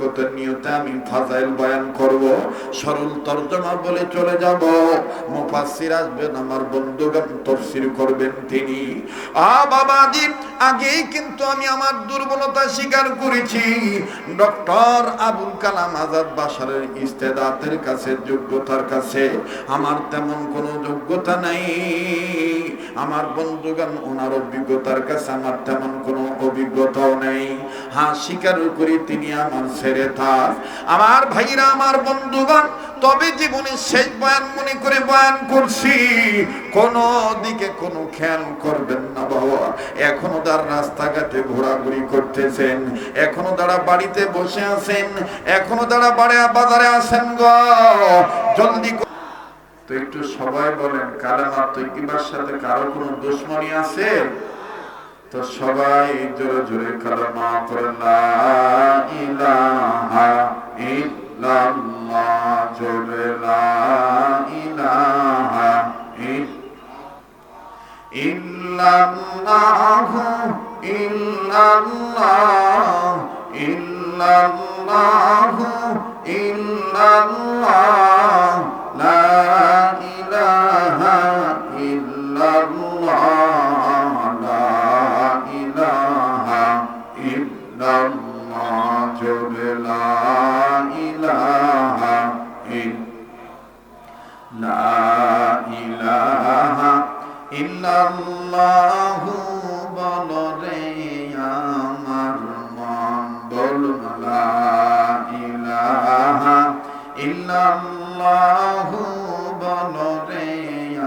বরকতের নিয়তে আমি ফাজাইল বয়ান করব, সরল তরজমা বলে চলে যাব। মুফাসসির আসবেন আমার বন্ধুগণ, তাফসীর করবেন তিনি। বাবাজি, আগেই কিন্তু আমি আমার দুর্বলতা স্বীকার করেছি। ডক্টর আবুল কালাম আজাদ বাশারের ইস্তেদাতের কাছে, যোগ্যতার কাছে আমার তেমন কোনো যোগ্যতা নাই। আমার বন্ধুগণ, ওনার অভিজ্ঞতার কাছে আমার তেমন কোনো অভিজ্ঞতাও নেই। হ্যাঁ, স্বীকার করি তিনি আমার ছেড়ে থাক। আমার ভাইরা, আমার বন্ধুগণ, তবে জীবনে শেষ বয়ান মনে করে বয়ান করছি। কোনো দিকে কোনো খেয়াল করবেন না বাবা। এখনো তার রাস্তাঘাটে ঘোরাঘুরি করতেছেন, এখনো তারা বাড়িতে বসে আছেন, এখনো তারা বাজারে আছেন গো। জলদি তো একটু সবাই বলেন, কালেমা তৈয়্যিবার সাথে কারো কোনো দুশমনি আছে? তো সবাই জোরে জোরে কালেমা পড়েন, লা ইলাহা ইল্লাল্লাহ, জোরে লা ইলাহা ইল্লাল্লাহু ইল্লাল্লাহ ইল্লাল্লাহু ইল্লাল্লাহ, লা ইলাহা ইল্লাল্লাহ, লা ইলাহা ইল্লাল্লাহ, জোরে লা ইলাহা ইল্লাল্লাহু বলরে আমার মন, বলুন লা ইলাহা ইল্লাল্লাহু বলরে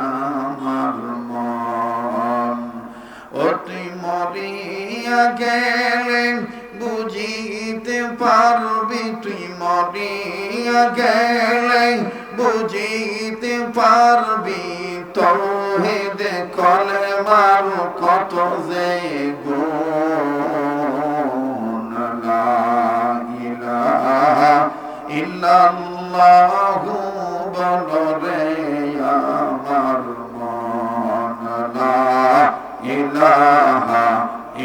আমার মন। ও তুই মরিয়া গেলে বুঝিতে পারবি, তুই মরিয়া গেলে বুঝিতে পারবি, তাওহীদ কলেমার কত যে গুণ। লা ইলাহা ইল্লাল্লাহু বলরে আমার মন, লা ইলাহা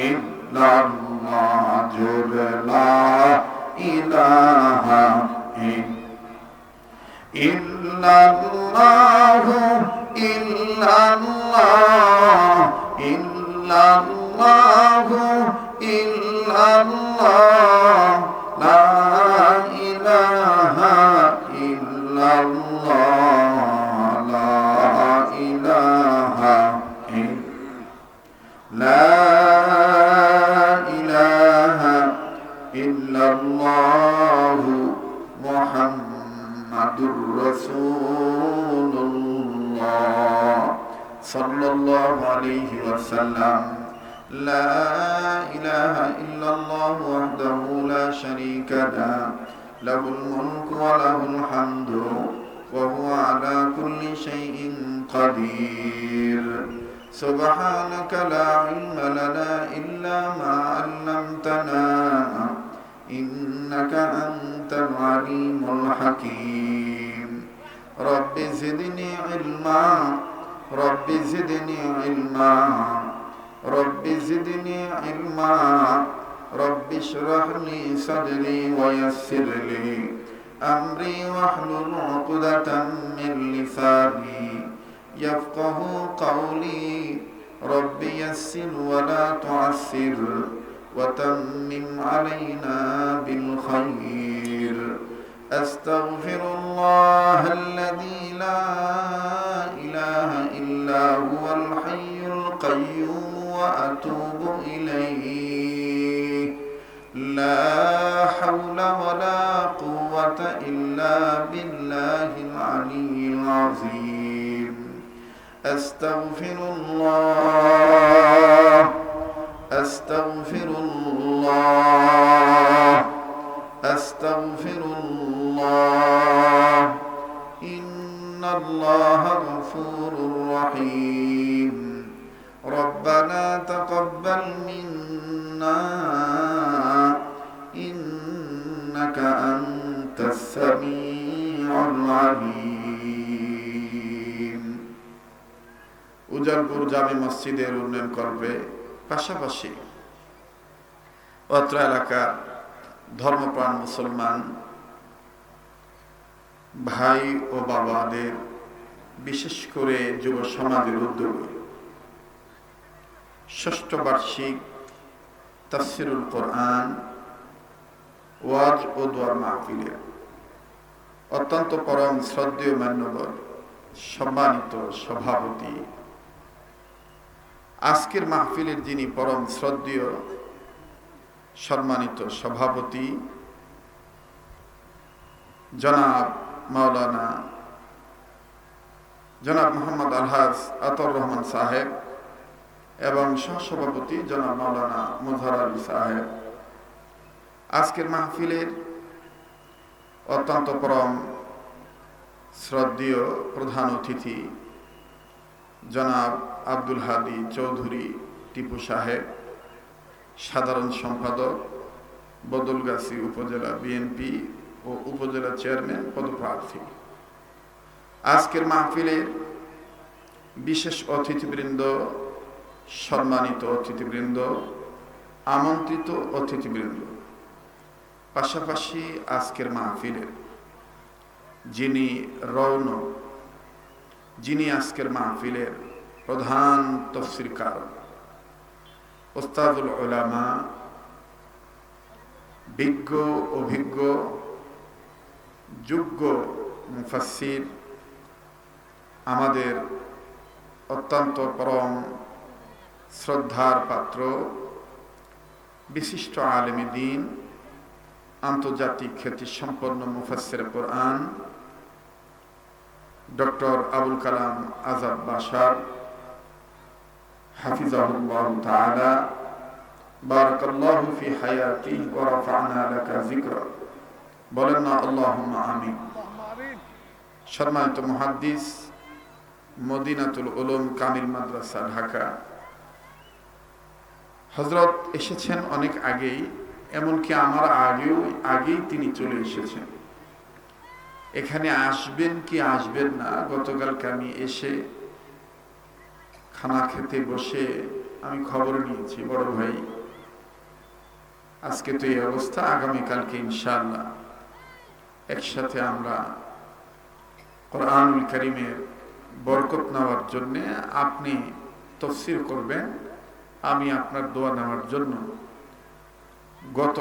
ইল্লাল্লাহ, জোরে লা ইলাহা ইল্লাল্লাহু ইল্লাল্লাহ ইল্লাল্লাহু ইল্লাল্লাহ, লা ইলাহা ইল্লাল্লাহ, লা ইলাহা লা ইলাহা ইল্লাল্লাহু মুহাম্মাদুর রাসূলুল্লাহ সাল্লাল্লাহু আলাইহি ওয়াসাল্লাম। লা ইলাহা ইল্লাল্লাহু ওয়াহদাহু লা শারীকা লাহু, লাহুল মুলকু ওয়া লাহুল হামদু ওয়া হুয়া আলা কুল্লি শাইইন কাদির। সুবহানাকা লা ইলমা লানা ইল্লা মা 'আল্লামতানা ইন্নাকা আনতাল আলিমুল হাকীম। রব্বি জিদনি ইলমা, রব্বি জিদনি ইলমা, রব্বি জিদনি ইলমা, রব্বি ইশরাহ লি সাদরি ওয়া ইয়াসসির লি আমরি ওয়াহলুল 'উকদাতাম মিন লিসানি ইয়াফকাহু কওলি। রব্বি ইয়াসসির ওয়া লা তু'আসসির وتمم علينا بالخير. أستغفر الله الذي لا إله إلا هو الحي القيوم وأتوب إليه. لا حول ولا قوة إلا بالله العلي العظيم. أستغفر الله أستغفر الله أستغفر الله إن الله غفور رحيم. ربنا تقبل منا إنك أنت السميع العليم. উজারপুর জামে মসজিদের উন্নয়ন করবে, পাশাপাশি অত্র এলাকার ধর্মপ্রাণ মুসলমান ভাই ও বাবাদের, বিশেষ করে যুব সমাজের উদ্যোগে ষষ্ঠ বার্ষিক তাফসিরুল কোরআন ওয়াজ ও দোয়ার মাহফিলে অত্যন্ত পরম শ্রদ্ধেয় মান্যবর সম্মানিত সভাপতি, আজকের মাহফিলের যিনি পরম শ্রদ্ধেয় সম্মানিত সভাপতি জনাব মাওলানা জনাব মোহাম্মদ আলহাজ আতর রহমান সাহেব এবং সহসভাপতি জনাব মাওলানা মুজহার আলী সাহেব, আজকের মাহফিলের অত্যন্ত পরম শ্রদ্ধেয় প্রধান অতিথি জনাব আব্দুল হাদি চৌধুরী টিপু সাহেব, সাধারণ সম্পাদক বদলগাছি উপজেলা বিএনপি ও উপজেলা চেয়ারম্যান পদপ্রার্থী, আজকের মাহফিলের বিশেষ অতিথিবৃন্দ, সম্মানিত অতিথিবৃন্দ, আমন্ত্রিত অতিথিবৃন্দ, পাশাপাশি আজকের মাহফিলের যিনি রৌনক, যিনি আজকের মাহফিলের প্রধান তাফসীরকার, ওস্তাদুল উলামা, বিজ্ঞ অভিজ্ঞ যোগ্য মুফাসসির, আমাদের অত্যন্ত পরম শ্রদ্ধার পাত্র, বিশিষ্ট আলেমে দ্বীন, আন্তর্জাতিক খ্যাতিসম্পন্ন মুফাসসির কোরআন ডক্টর আবুল কালাম আজাদ বাশার হাফিজাহুল্লাহ তাআলা, বারাকাল্লাহু ফি হায়াতিহি ওয়া রাফা'না লাকা যিকরা, বলেন না আল্লাহুম্মা আমিন। সম্মানিত মুহাদ্দিস, মদিনাতুল উলুম কামিল মাদ্রাসা ঢাকা, হযরত এসেছেন অনেক আগেই, এমনকি আমার আগেই তিনি চলে এসেছেন। এখানে আসবেন কি আসবেন না, গতকালকে আমি এসে খানা খেতে বসে আমি খবর নিয়েছি, বড় ভাই আজকে তো এই অবস্থা, আগামীকালকে ইনশাআল্লাহ একসাথে আমরা কোরআনুল কারীমের বরকত নেওয়ার জন্য আপনি তাফসীর করবেন, আমি আপনার দোয়া নেওয়ার জন্য গত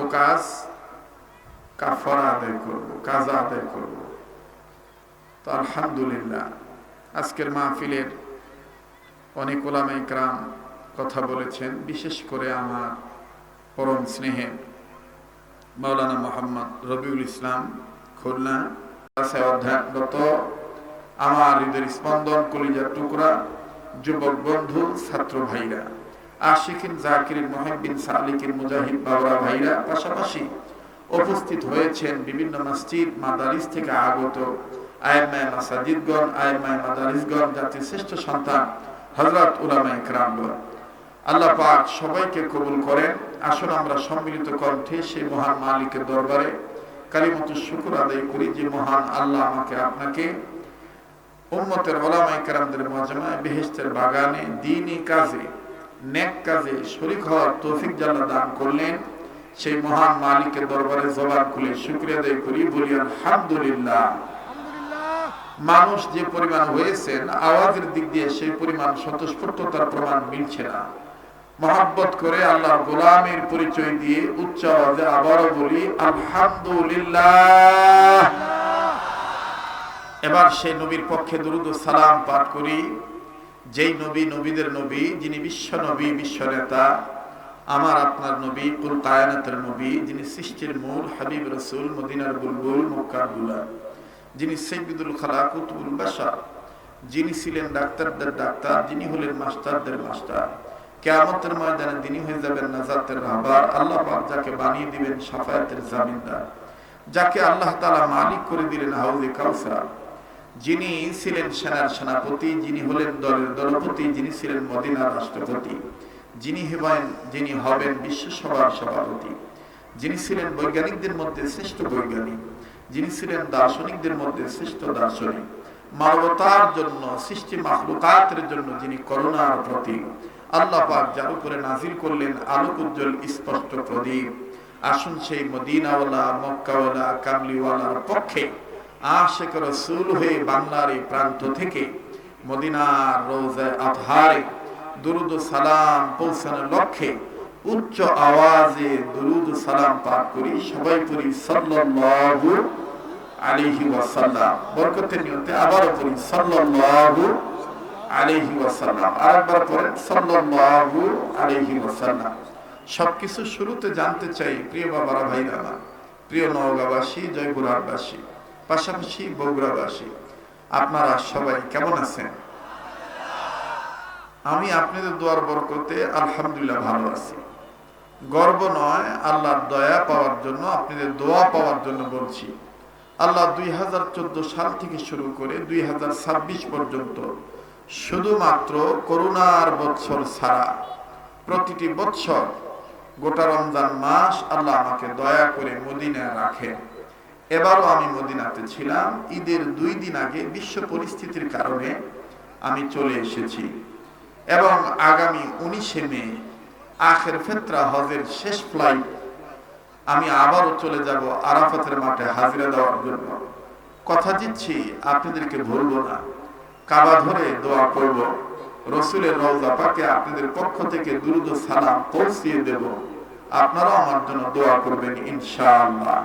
কাফারা আদায় করব, কাজা আদায় করব। তো আলহামদুলিল্লাহ আজকের মাহফিলের অনেক উলামায়ে কেরাম কথা বলেছেন, বিশেষ করে আমার পরম স্নেহের মাওলানা মোহাম্মদ রবিউল ইসলাম খুলনা অধ্যয়নরত আমার হৃদয়ের স্পন্দন, কলিজার টুকরা যুবক বন্ধু, ছাত্র ভাইরা, আশিকিন, জাকিরিন, মুহিব্বিন, সালিকিন, মুজাহিদ বাবরা ভাইরা, পাশাপাশি উপস্থিত হয়েছেন বিভিন্ন মসজিদ মাদারিস থেকে আগত আইম্মায়ে মাসাজিদগণ, আইম্মায়ে মাদারিসগণ, জাতির শ্রেষ্ঠ সন্তান হযরত উলামায়ে কেরামগণ, আল্লাহ পাক সবাইকে কবুল করেন। আসুন আমরা সম্মিলিত কণ্ঠে সেই মহান মালিকের দরবারে কালিমাতুশ শুকর আদায় করি যে মহান আল্লাহ আমাকে আপনাকে উম্মতের উলামায়ে কেরামদের মাজমায়ে বেহেশতের বাগানে দ্বীনি কাজে, নেক কাজে শরীক হওয়ার তৌফিক আল্লাহ দান করলেন। সেই মহান মালিকের দরবারে জবান খুলে শুকরিয়া আদায় করি, বলি আলহামদুলিল্লাহ। মানুষ যে পরিমাণ হয়েছেন, আওয়াজের দিক দিয়ে সেই পরিমাণ স্বতঃস্ফূর্ততার প্রমাণ মিলছে না। মহব্বত করে আল্লাহর গোলামের পরিচয় দিয়ে উচ্চ আওয়াজে আবারও বলি আলহামদুলিল্লাহ। এবার সেই নবীর পক্ষে দুরূদ ও সালাম পাঠ করি, যেই নবী নবীদের নবী, যিনি বিশ্ব নবী, বিশ্ব নেতা, আমার আপনার নবী, কুল কায়নাতের নবী, যিনি সৃষ্টির মূল, হাবিব রাসূল, মদিনার বুলবুল, মক্কার দুলাল, যিনি সাইয়্যিদুল খালাক, কুতুবুল বাশার, যিনি ছিলেন ডাক্তারদের ডাক্তার, যিনি হলেন মাস্টারদের মাস্টার, কিয়ামতের ময়দানে তিনি হয়ে যাবেন নাজাতের রাহবার। আল্লাহ পাক যাকে বানিয়ে দিবেন শাফায়াতের জামিনদার, যাকে আল্লাহ তাআলা মালিক করে দিলেন হাউজে কাউসার, যিনি ছিলেন সেনার সেনাপতি, যিনি হলেন দলের দলপতি, যিনি ছিলেন মদিনার রাষ্ট্রপতি, যিনি হবেন বিশ্বসভার সভাপতি, যিনি ছিলেন বৈজ্ঞানিকদের মধ্যে শ্রেষ্ঠ বৈজ্ঞানিক, যিনি ছিলেন দার্শনিকদের মধ্যে শ্রেষ্ঠ দার্শনিক, মানবতার জন্য, সৃষ্টি মাখলুকাতের জন্য যিনি করুণার প্রতীক, আল্লাহ পাক যার উপরে নাজিল করলেন আলোক উজ্জ্বল স্পষ্ট প্রদীপ, আসুন সেই মদিনাওয়ালা, মক্কাওয়ালা, কামলিওয়ালার পক্ষে আশিক রাসূল হয়ে বাংলার এই প্রান্ত থেকে মদিনার রওজা আতহারে দুরুদ ও সালাম পৌঁছানোর লক্ষ্যে উচ্চ আওয়াজে দুরুদ ও সালাম পাঠ করি। সবাই পড়ি সাল্লাল্লাহু আলাইহি ওয়াসাল্লাম। বরকতের নিয়তে আবারও পড়ি সাল্লাল্লাহু আলাইহি ওয়াসাল্লাম। আরেকবার পড়েন সাল্লাল্লাহু আলাইহি ওয়াসাল্লাম। সবকিছু শুরুতে জানতে চাই প্রিয় বাবারা, ভাইরা আমার, প্রিয় নওগাঁবাসী, জয়পুরহাটবাসী, পাশাপাশি বগুড়াবাসী, আপনারা সবাই কেমন আছেন? আমি আপনাদের দোয়ার বরকতে আলহামদুলিল্লাহ ভালো আছি। গর্ব নয়, আল্লাহর দয়া পাওয়ার জন্য, আপনাদের দোয়া পাওয়ার জন্য বলছি। আল্লাহ 2014 সাল থেকে শুরু করে 2026 পর্যন্ত শুধুমাত্র করোনার বৎসর ছাড়া প্রতিটি বৎসর গোটা রমজান মাস আল্লাহ আমাকে দয়া করে মদিনায় রাখেন। এবারও আমি মদিনাতে ছিলাম। ঈদের 2 দিন আগে বিশ্ব পরিস্থিতির কারণে আমি চলে এসেছি এবং আগামী 19শে মে আখের ফেতরা হজের শেষ ফ্লাইট আমি আবারও চলে যাব আরাফাতের মাঠে হাজিরা দেওয়ার জন্য। কথা দিচ্ছি আপনাদেরকে ভুলবো না, কাবা ধরে দোয়া করব, রসুলের রওজা পাকে আপনাদের পক্ষ থেকে দুরুদ ও সালাম পৌঁছিয়ে দেব। আপনারাও আমার জন্য দোয়া করবেন ইনশাআল্লাহ।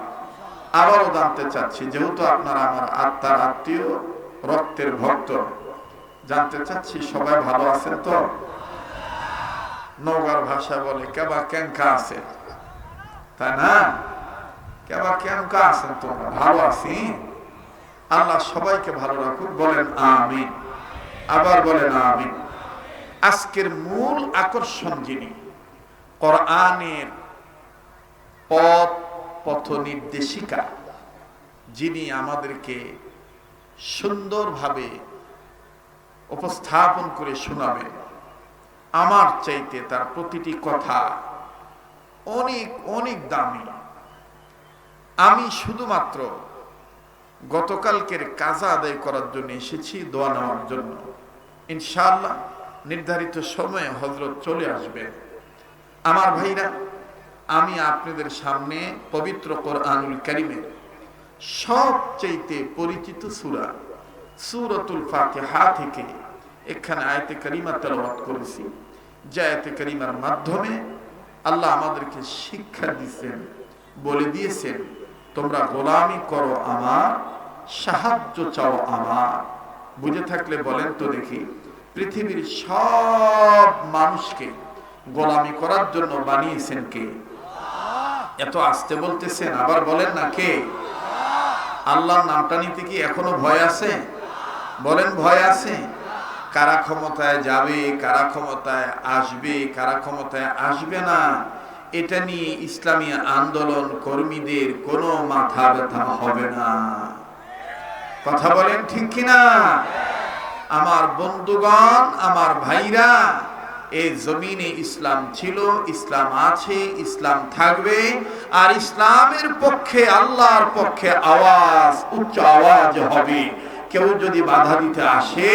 আবারও জানতে চাচ্ছি, যেহেতু আপনারা আমার আত্মার আত্মীয়, রক্তের ভক্ত, জানতে চাচ্ছি সবাই ভালো আছেন তো? নওগাঁর ভাষা বলে কেবা কেঙ্কা আছে, তাই না? কেবা কেঙ্কা আছেন তোমরা? ভালো আছি। আল্লাহ সবাইকে ভালো রাখুক, বলেন আমিন। আবার বলেন আমিন। আজকের মূল আকর্ষণ যিনি, কোরআনের পথ নির্দেশিকা, যিনি আমাদেরকে সুন্দরভাবে উপস্থাপন করে শোনাবেন, আমার চাইতে তার প্রতিটি কথা অনেক অনেক দামি। আমি শুধুমাত্র গতকালকের কাজা আদায় করার জন্য এসেছি, দোয়া নেওয়ার জন্য। ইনশাআল্লাহ নির্ধারিত সময়ে হযরত চলে আসবেন। আমার ভাইরা, আমি আপনাদের সামনে পবিত্র কোরআনুল কারীমের সবচেয়ে পরিচিত সূরা সূরাতুল ফাতিহা থেকে এখানে আয়াতে কারিমা তেলাওয়াত করেছি, যে আয়াতে কারিমার মাধ্যমে আল্লাহ আমাদেরকে শিক্ষা দিয়েছেন, বলে দিয়েছেন তোমরা গোলামি করো আমার, সাহায্য চাও আমার। বুঝে থাকলে বলেন তো দেখি, পৃথিবীর সব মানুষকে গোলামি করার জন্য বানিয়েছেন কে? এত আস্তে বলতেছেন, আবার বলেন না কে? আল্লাহর নামটা নিতে কি এখনো ভয় আছে? বলেন ভয় আছে? কারা ক্ষমতায় যাবে, কারা ক্ষমতায় আসবে, কারা ক্ষমতায় আসবে না, এটা নিয়ে ইসলামী আন্দোলন কর্মীদের কোনো মাথা ব্যথা হবে না। কথা বলেন ঠিক কিনা? আমার বন্ধুগণ, আমার ভাইরা, এই জমিনে ইসলাম ছিল, ইসলাম আছে, ইসলাম থাকবে। আর ইসলামের পক্ষে, আল্লাহর পক্ষে আওয়াজ, উচ্চ আওয়াজ হবে। কেউ যদি বাধা দিতে আসে,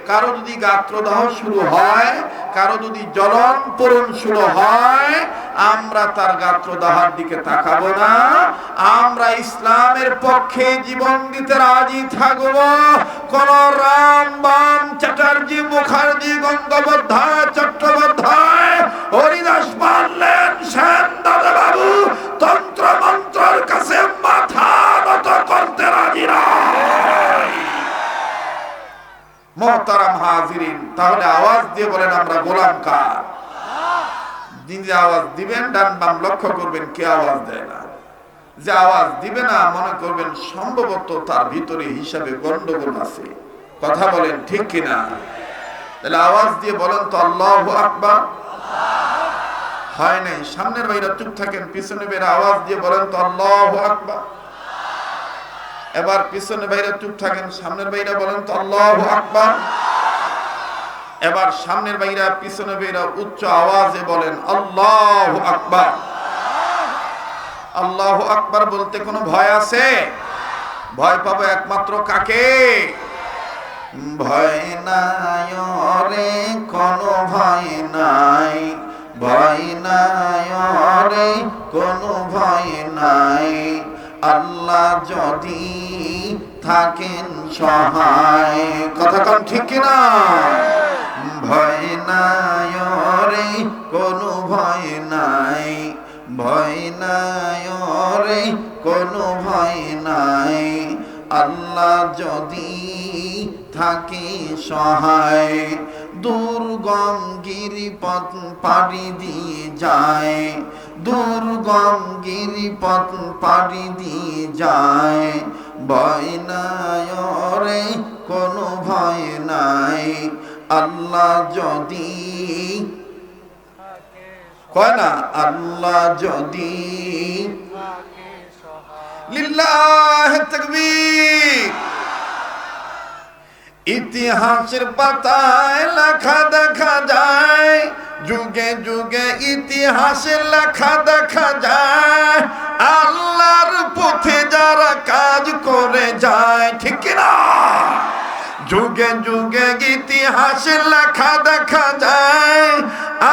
কারো যদি গাত্রদাহ শুরু হয়, কারো যদি জ্বলন পোড়ন শুরু হয়, আমরা তার গাত্রদাহের দিকে তাকাবো না। আমরা ইসলামের পক্ষে জীবন দিতে রাজি থাকব। কোন রাম বাম চ্যাটার্জি, মুখার্জি, গঙ্গোপাধ্যায়, চট্টোপাধ্যায়, হরিদাস পারলেন, সেন দাদা বাবু তন্ত্র মন্ত্রের কাছে মাথা নত করতে রাজি না। মোহতারাম হাজিরিন, তাহলে আওয়াজ দিয়ে বলেন আমরা গোলাম কার? যিনি আওয়াজ দিবেন ডান বাম লক্ষ্য করবেন, কে আওয়াজ দেয় না। যে আওয়াজ দিবে না, মনে করবেন সম্ভবত তার ভিতরে হিসাবে গন্ডগোল আছে। কথা বলেন ঠিক কিনা? তাহলে আওয়াজ দিয়ে বলেন তো আল্লাহু আকবার। হয় নাই? সামনের ভাইরা চুপ থাকেন, পিছনে ভাইরা আওয়াজ দিয়ে বলেন তো আল্লাহু আকবার। এবার পিছনে ভাইরা চুপ থাকেন, সামনের ভাইরা বলেন তো আল্লাহু আকবার। এবার সামনের ভাইরা, পিছনে ভাইরা উচ্চ আওয়াজে বলেন আল্লাহু আকবার। আল্লাহু আকবার বলতে কোনো ভয় আছে? ভয় পাবো একমাত্র কাকে? ভয় নাই রে, কোনো ভয় নাই, ভয় নাই রে কোনো ভয় নাই, আল্লাহ যদি থাকেন সহায়। কথা কন ঠিক কিনা? ভয় নাই রে কোনো ভয় নাই, ভয় নাই রে কোনো ভয় নাই, আল্লাহ যদি থাকে সহায়। দুর্গম গিরিপথ পাড়ি দিয়ে যায়, দুর্গম গিরিপথ পাড়ি দিয়ে যায়, ভয় নাই রে কোনো ভয় নাই, আল্লাহ যদি কয় না, আল্লাহ যদি লিল্লাহি তাকবীর। ইতিহাসের পাতায় লেখা দেখা যায়, যুগে যুগে ইতিহাসের লেখা দেখা যায়, আল্লাহর পথে যারা কাজ করে যায়। ঠিক কিনা? যুগে যুগে ইতিহাসের লেখা দেখা যায়,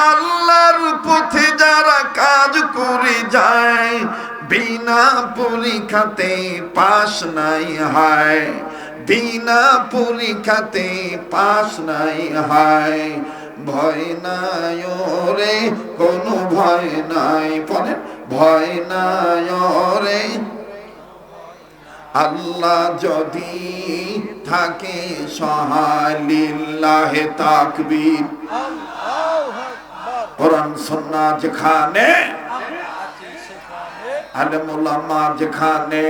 আল্লাহর পথে যারা কাজ করে যায়, বিনা পরীক্ষাতে পাস নাই হয়, বিনা পরীক্ষাতে পাস নাই হয়, ভয় নাই রে কোনো ভয় নাই, বলেন ভয় নাই রে, আল্লাহ যদি থাকে সহায়। লিল্লাহি তাকবীর। কোরআন সুন্নাহ যেখানে, আলেম উলামা যেখানে,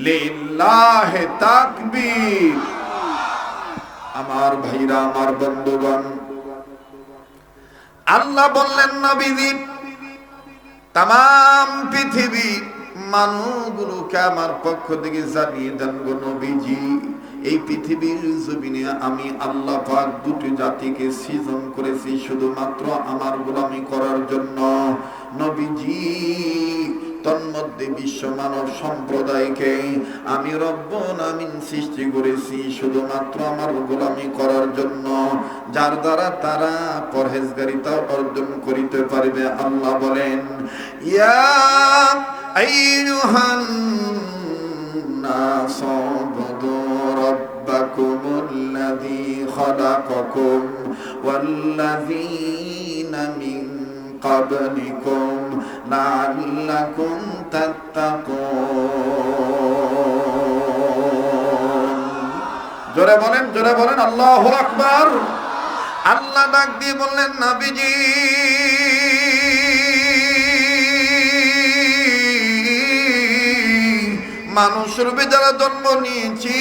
লিল্লাহি তাকবীর। আমার ভাইরা, আমার বন্ধুগণ, আল্লাহ বললেন নবীজি তাম পৃথিবী মানুষগুলোকে আমার পক্ষ থেকে জানিয়ে দেন গো নবীজি, এই পৃথিবীর জমিনে আমি আল্লাহ পাক দুটি জাতিকে সৃজন করেছি শুধুমাত্র আমার গোলামি করার জন্য। নবীজি তন্মধ্যে বিশ্ব মানব সম্প্রদায়কে আমি রব্বুল আমিন সৃষ্টি করেছি শুধুমাত্র আমার গোলামি করার জন্য, যার দ্বারা তারা পরহেজগারিতা অর্জন করিতে পারবে। আল্লাহ বলেন ইয়া আইয়ুহান নাস উবুদু রাব্বাকুমুল্লাযী খালাকাকুম ওয়াল্লাযীনা মিন ক্বাবলিকুম লাআল্লাকুম তাত্তাকুন। জোরে বলেন, জোরে বলেন আল্লাহু আকবার। আল্লাহ ডাক দিয়ে বললেন নবীজি মানুষ রূপে যারা জন্ম নিয়েছি,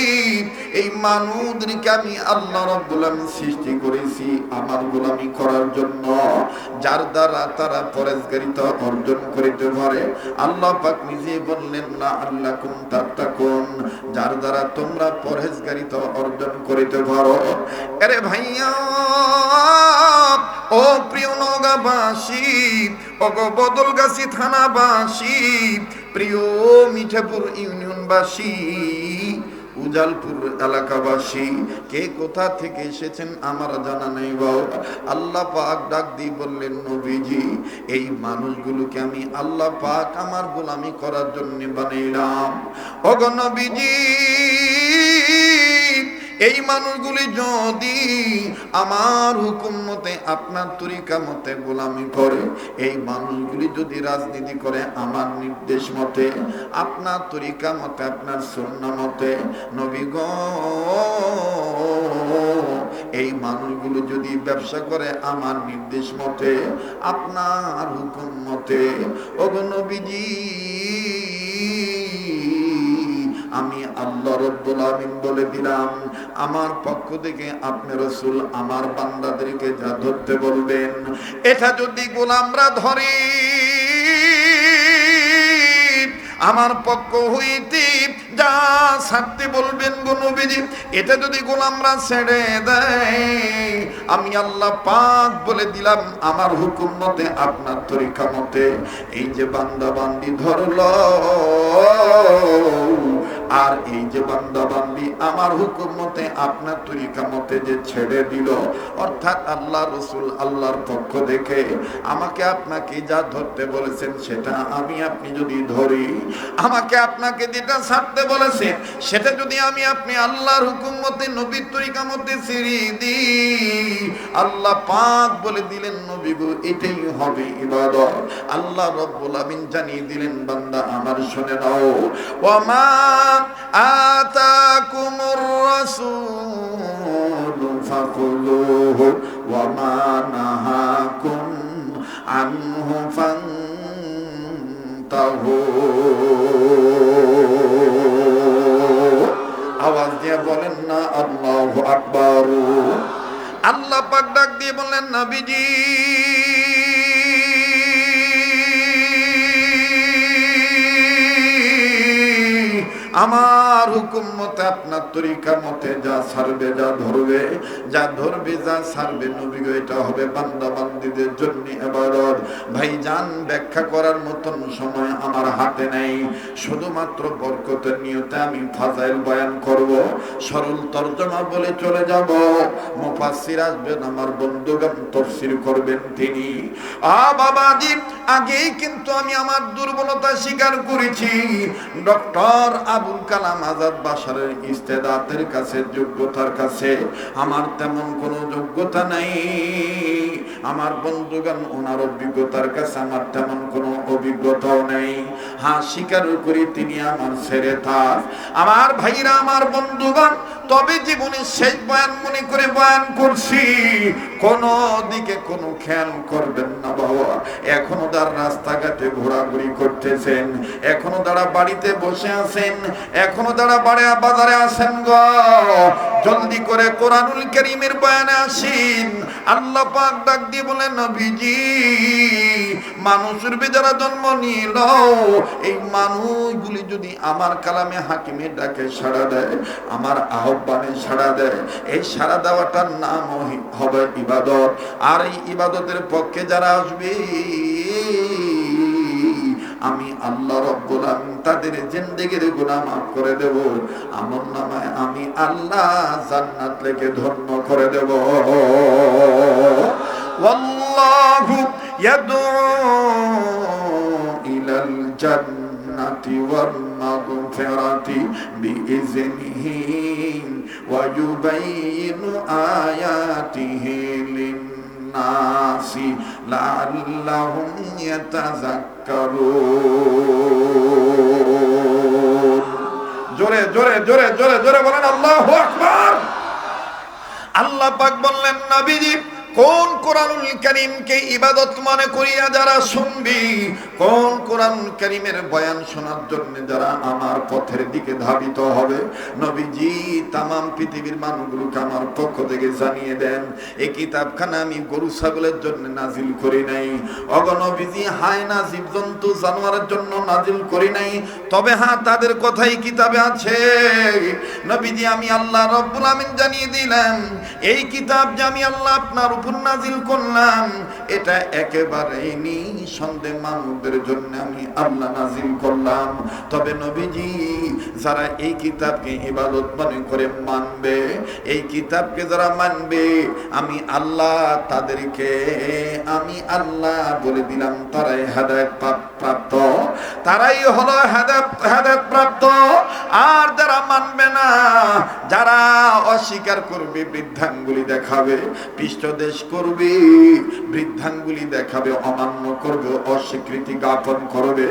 এই মানুষদেরকে আমি আল্লাহ রাব্বুল আমিন সৃষ্টি করেছি আমার গোলামি করার জন্য, যার দ্বারা তারা পরহেজগারিতা অর্জন করিতে পারে। আল্লাহ পাক নিজে বললেন না আল্লাকুম তাত্তাকুন, যার দ্বারা তোমরা পরহেজগারিতা অর্জন করিতে পারো। আরে ভাইয়া, ও প্রিয় নওগাঁবাসী, ও বদলগাছি থানাবাসী, প্রিয় মিঠাপুর ইউনিয়নবাসী, উজালপুর এলাকাবাসী, কে কোথা থেকে এসেছেন আমার জানা নেই বাবা। আল্লাহ পাক ডাক দিয়ে বললেন নবীজি এই মানুষগুলোকে আমি আল্লাহ পাক আমার গোলামি করার জন্য বানাইলাম। ওগো নবীজি এই মানুষগুলি যদি আমার হুকুম মতে আপনার তরিকা মতে গোলামি করে, এই মানুষগুলি যদি রাজনীতি করে আমার নির্দেশ মতে, আপনার তরিকা মতে, আপনার সুন্নাহ মতে, নবী গো এই মানুষগুলো যদি ব্যবসা করে আমার নির্দেশ মতে, আপনার হুকুম মতে, ওগো নবীজি আমি আল্লাহ রাব্বুল আমিন বলে দিলাম আমার পক্ষ থেকে আপনি রাসূল আমার বান্দাদেরকে যা ধরতে বলবেন, এটা যদি গোলামরা ধরে আমার পক্ষ হইতে যা ছাড়তে বলবেন গো নবীজি, এটা যদি গোলামরা ছেড়ে দেয়, আমি আল্লাহ পাক বলে দিলাম আমার হুকুম মতে আপনার তরিকা মতে এই যে বান্দা বান্দি ধরল আর এই যে বান্দা বান্দি আমার হুকুম মতে আপনার তরিকা মতে যে ছেড়ে দিল, অর্থাৎ আল্লাহ রসুল আল্লাহর পক্ষ দেখে আমাকে আপনাকে যা ধরতে বলেছেন সেটা আমি আপনি যদি ধরি, আমাকে আপনাকে যেটা ছাড়তে বলেছেন সেটা যদি আমি আপনি আল্লাহর হুকুম মতে নবীর তরিকা মতে ছেড়ে দিই, আল্লাহ পাক বলে দিলেন নবী গো এটাই হবে ইবাদত। আল্লাহ রাব্বুল আমিন জানিয়ে দিলেন বান্দা আমার শুনে নাও, ওয়ামা আতাকুমুর রাসূল ফাকুলুহু ওয়ামা নাহাকুম আনহু ফান্তাহু। আওয়াজ দিয়ে বলেন না আল্লাহু আকবার। আল্লাহ পাক ডাক দিয়ে বললেন নবীজি আমার হুকুম মতে আপনার তরিকা মতে যা ছাড়বে যা ধরবে যা ছাড়বে নবী গো এটা হবে বান্দা বান্দীদের জন্য ইবাদত। ভাইজান ব্যাখ্যা করার মতন সময় আমার হাতে নেই, শুধুমাত্র বরকতের নিয়তে আমি ফাজাইল বয়ান করব, সরল তরজমা বলে চলে যাব। মুফাসসির আসবেন আমার বন্ধুগণ, তাফসীর করবেন তিনি। বাবাজি আগেই কিন্তু আমি আমার দুর্বলতা স্বীকার করেছি। ডক্টর আবুল কালাম আজাদ বাশারের ইস্তেদাতের কাছে, যোগ্যতার কাছে আমার তেমন কোনো যোগ্যতা নাই। আমার বন্ধুগণ ওনার অভিজ্ঞতার কাছে আমার তেমন কোনো অভিজ্ঞতাও নেই। হ্যাঁ স্বীকার করি তিনি আমার ছেড়ে থাক। আমার ভাইরা আমার বন্ধুগণ, তবে জীবনের শেষ বয়ান মনে করে বয়ান করছি, কোন দিকে কোনো খেয়াল করবেন না বাবা। এখনো তার রাস্তাঘাটে ঘোরাঘুরি করতেছেন, এখনো তারা বাড়িতে বসে আছেন, এখনো তারা বাজারে আসেন গো, জলদি করে কোরআনুল কারীমের বয়ানে আসেন। আল্লাহ পাক ডাক দিয়ে বলেন নবীজি মানুষের যারা জন্ম নিল, এই মানুষগুলি যদি আমার কালামে হাকিমে ডাকে সাড়া দেয়, আমার আহ্বানে সাড়া দেয়, এই সাড়া দেওয়াটার নাম হবে ইবাদত। আর এই ইবাদতের পক্ষে যারা আসবে আমি আল্লাহ রাব্বুল আমিন তাদের জিন্দেগির গুনাহ মাফ করে দেব, আমলনামায় আমি আল্লাহ জান্নাত লিখে ধন্য করে দেব। ওয়াল্লাহু ইয়াদউ ইলাল জান্নাতি ওয়াল মাগফিরাতি বিইজনিহি ওয়া ইউবাইয়িনু আয়াতিহি লিন-নাসি লাআল্লাহুম ইয়াতাযাক্কারুন। জোরে জোরে জোরে জোরে জোরে বলেন আল্লাহু আকবার। আল্লাহ পাক বললেন নবীজি কোন কোরআনুল কারীমকে ইবাদত মনে করিয়া যারা শুনবি, কোন কোরআনুল কারীমের বয়ান শোনার জন্য যারা আমার পথের দিকে ধাবিত হবে, নবীজি তামাম পৃথিবীর মানুষগুলোকে আমার পক্ষ থেকে জানিয়ে দেন এই কিতাবখানা আমি গরু ছাগলের জন্য নাজিল করি নাই, নবীজি হায়না জীবজন্তু জানোয়ারের জন্য নাজিল করি নাই, তবে হ্যাঁ তাদের কথাই কিতাবে আছে। নবীজি আমি আল্লাহ রাব্বুল আমিন জানিয়ে দিলাম এই কিতাব যে আমি আল্লাহ আপনার উপর নাজিল করলাম এটা একেবারেই নিঃসন্দেহ মানুষদের জন্য আমি আল্লাহ নাজিল করলাম। তবে নবীজি যারা এই কিতাবকে ইবাদত মনে করে মানবে, এই কিতাবকে যারা মানবে আমি আল্লাহ তাদেরকে আমি আল্লাহ বলে দিলাম তারাই হেদায়েত প্রাপ্ত, তারাই হলো হেদায়েত প্রাপ্ত। আর যারা মানবে না, যারা অস্বীকার করবে, বৃদ্ধাঙ্গুলি দেখাবে, পৃষ্ঠদেশ করবে, বৃদ্ধাঙ্গুলি দেখাবে, অমান্য করবে, অস্বীকৃতি জ্ঞাপন করবে,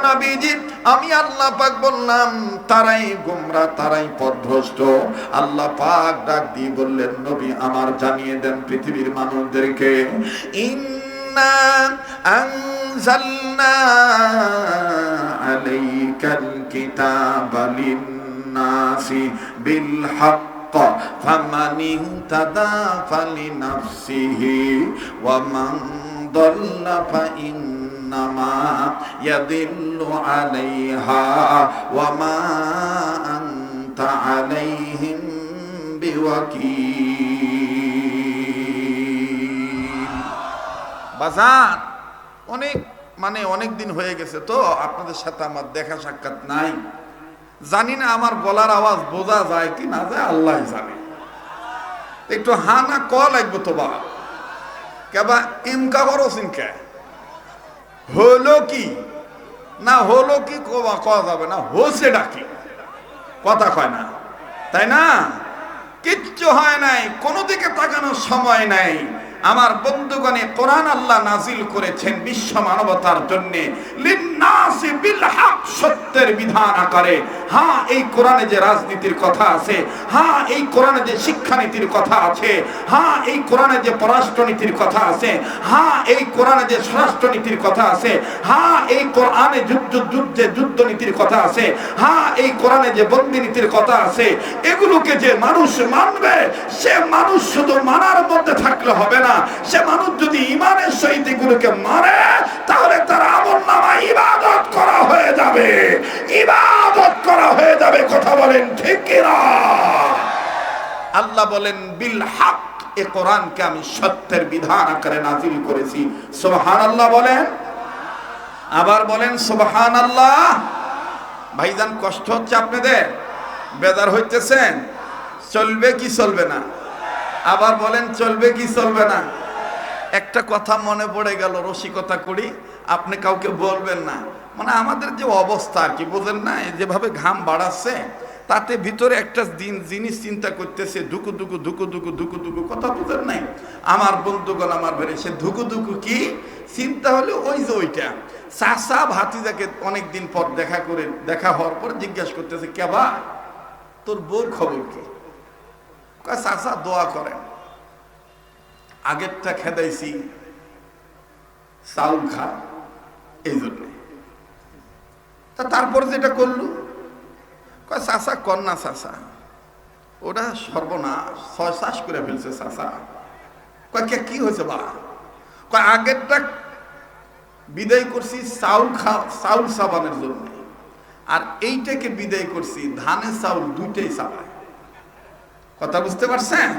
নবীজি আমি আল্লাহ পাক বললাম তারাই গোমরা, তারাই পথভ্রষ্ট। আল্লাহ পাক ডাক দিয়ে বললেন নবী আমার জানিয়ে দেন পৃথিবীর মানুষদেরকে ইন্না আনজালনা আলাইকাল কিতাবা লিন-নাসি বিল হক ফামান ইহতাদা ফালিনাফসিহি ওয়া মান দাল্লা ফাইন্নামা ইয়াদিল্লু আলাইহা ওয়া মা আনতা আলাইহিম বিওয়াকিল। বাজার অনেক অনেক দিন হয়ে গেছে তো আপনাদের সাথে আমার দেখা সাক্ষাৎ নাই, জানি না আমার গলার আওয়াজ বোঝা যায় কি না যায়, আল্লাহ জানে। একটু হা না ক লাগবে তো বা কেবা ইমকা করো সিনকা হলো কি না হলো কি কওয়া যাবে না, হোসে ডাকি কথা কয় না, তাই না? কিচ্ছু হয় নাই, কোনো দিকে তাকানোর সময় নাই। আমার বন্ধুগণে, কোরআন আল্লাহ নাজিল করেছেন বিশ্ব মানবতার জন্য, লিন্নাসি বিল হক, সত্যের বিধান আকারে। হ্যাঁ, এই কোরআনে যে রাজনীতির কথা আছে, হ্যাঁ এই কোরআনে যে শিক্ষানীতির কথা আছে, হ্যাঁ এই কোরআনে যে পররাষ্ট্রনীতির কথা আছে, হ্যাঁ এই কোরআনে যে স্বরাষ্ট্রনীতির কথা আছে, হ্যাঁ এই কোরআনে যুদ্ধনীতির কথা আছে, হ্যাঁ এই কোরআনে যে বন্দী নীতির কথা আছে, এগুলোকে যে মানুষ মানবে, সে মানুষ শুধু মানার মধ্যে থাকলে হবে না, সে মানুষ যদি ঈমানের সহিত এগুলোকে মানে, তাহলে তার আমলনামায় ইবাদত করা হয়ে যাবে, ইবাদত করা হয়ে যাবে। কথা বলেন ঠিক কি না? আল্লাহ বলেন বিল হক, এই কোরআনকে আমি সত্যের বিধান আকারে নাজিল করেছি। সুবহানাল্লাহ বলেন, আবার বলেন সুবহানাল্লাহ। ভাইজান, কষ্ট হচ্ছে আপনাদের? বেজার হইতেছেন? চলবে কি চলবে না? আবার বলেন চলবে কি চলবে না? একটা কথা মনে পড়ে গেল, রসিকতা করি, আপনি কাউকে বলবেন না। মানে আমাদের যে অবস্থা আর কি, বুঝেন না, যেভাবে ঘাম বাড়াচ্ছে, তাতে ভিতরে একটা জিনিস চিন্তা করতেছে, ধুকু ধুকু ধুকু ধুকু ধুকু ধুকু, কথা বুঝেন নাই? আমার বন্ধুগণ, আমার বেড়ে সে ধুকু ধুকু কি চিন্তা হলে ওই যে ওইটা চাচা ভাতিজাকে অনেকদিন পর দেখা হওয়ার পর জিজ্ঞাসা করতেছে, কেবা তোর বউর খবর কি? চাচা দোয়া করেন, আগেরটা খেদাইছি চাউল খা, এই জন্য। তারপর যেটা করলু, চাচা কন্যা চাচা ওটা সর্বনাশ, ছয় চাষ করে ফেলছে চাচা। কে কি হয়েছে বা? আগেরটা বিদায় করছি চাউল সাবানের জন্য, আর এইটাকে বিদায় করছি ধানের চাউল দুইটাই চালায়। কথা বুঝতে পারছেন?